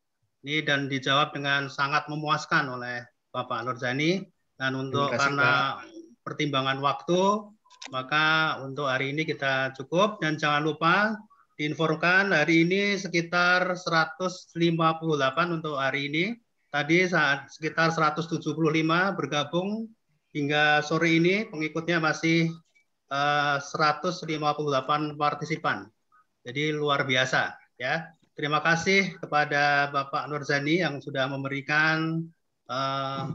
Ini dan dijawab dengan sangat memuaskan oleh Bapak Nurjani. Dan untuk karena pertimbangan waktu, maka untuk hari ini kita cukup, dan jangan lupa diinfokan hari ini sekitar 158 untuk hari ini. Tadi sekitar 175 bergabung hingga sore ini, pengikutnya masih 158 partisipan. Jadi luar biasa ya. Terima kasih kepada Bapak Nurjani yang sudah memberikan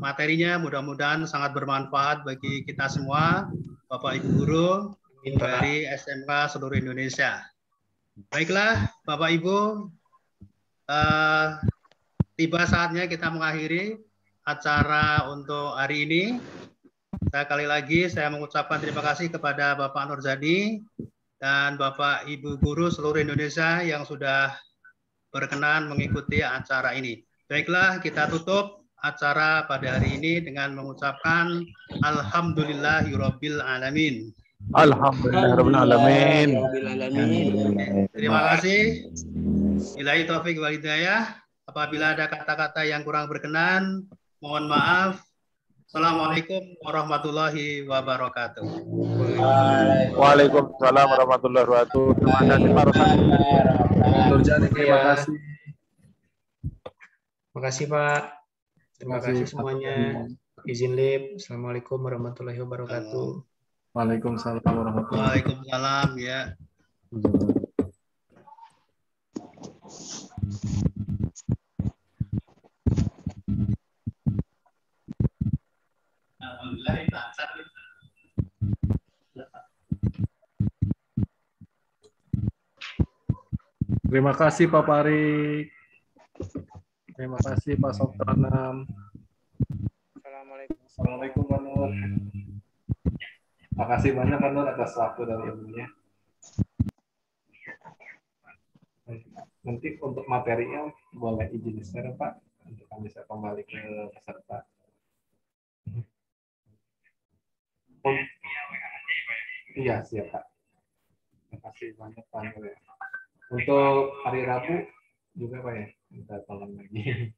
materinya, mudah-mudahan sangat bermanfaat bagi kita semua, Bapak Ibu guru dari SMK seluruh Indonesia. Baiklah Bapak Ibu, tiba saatnya kita mengakhiri acara untuk hari ini. Sekali lagi saya mengucapkan terima kasih kepada Bapak Nurjani dan Bapak Ibu guru seluruh Indonesia yang sudah berkenan mengikuti acara ini. Baiklah, kita tutup acara pada hari ini dengan mengucapkan Alhamdulillahirabbil alamin. Alhamdulillahirabbil alamin. Terima kasih. Billahi taufik wal hidayah. Apabila ada kata-kata yang kurang berkenan, mohon maaf. Assalamualaikum warahmatullahi wabarakatuh. Waalaikumsalam warahmatullahi wabarakatuh. Terima kasih Pak Rosan. Nurjani, terima kasih. Terima kasih Pak. Terima kasih semuanya. Izin lip. Assalamualaikum warahmatullahi wabarakatuh. Waalaikumsalam warahmatullahi wabarakatuh. Waalaikumsalam ya. Terima kasih Pak Parik. Terima kasih Pak Softanam. Assalamualaikum Pak Nur. Terima kasih banyak Pak Nur atas waktu dan ilmunya. Nanti untuk materinya boleh izin share Pak, untuk kami bisa kembali ke peserta. Iya siap Pak. Terima kasih banyak Pak Nur ya. Untuk hari Rabu juga Pak ya, minta tolong lagi.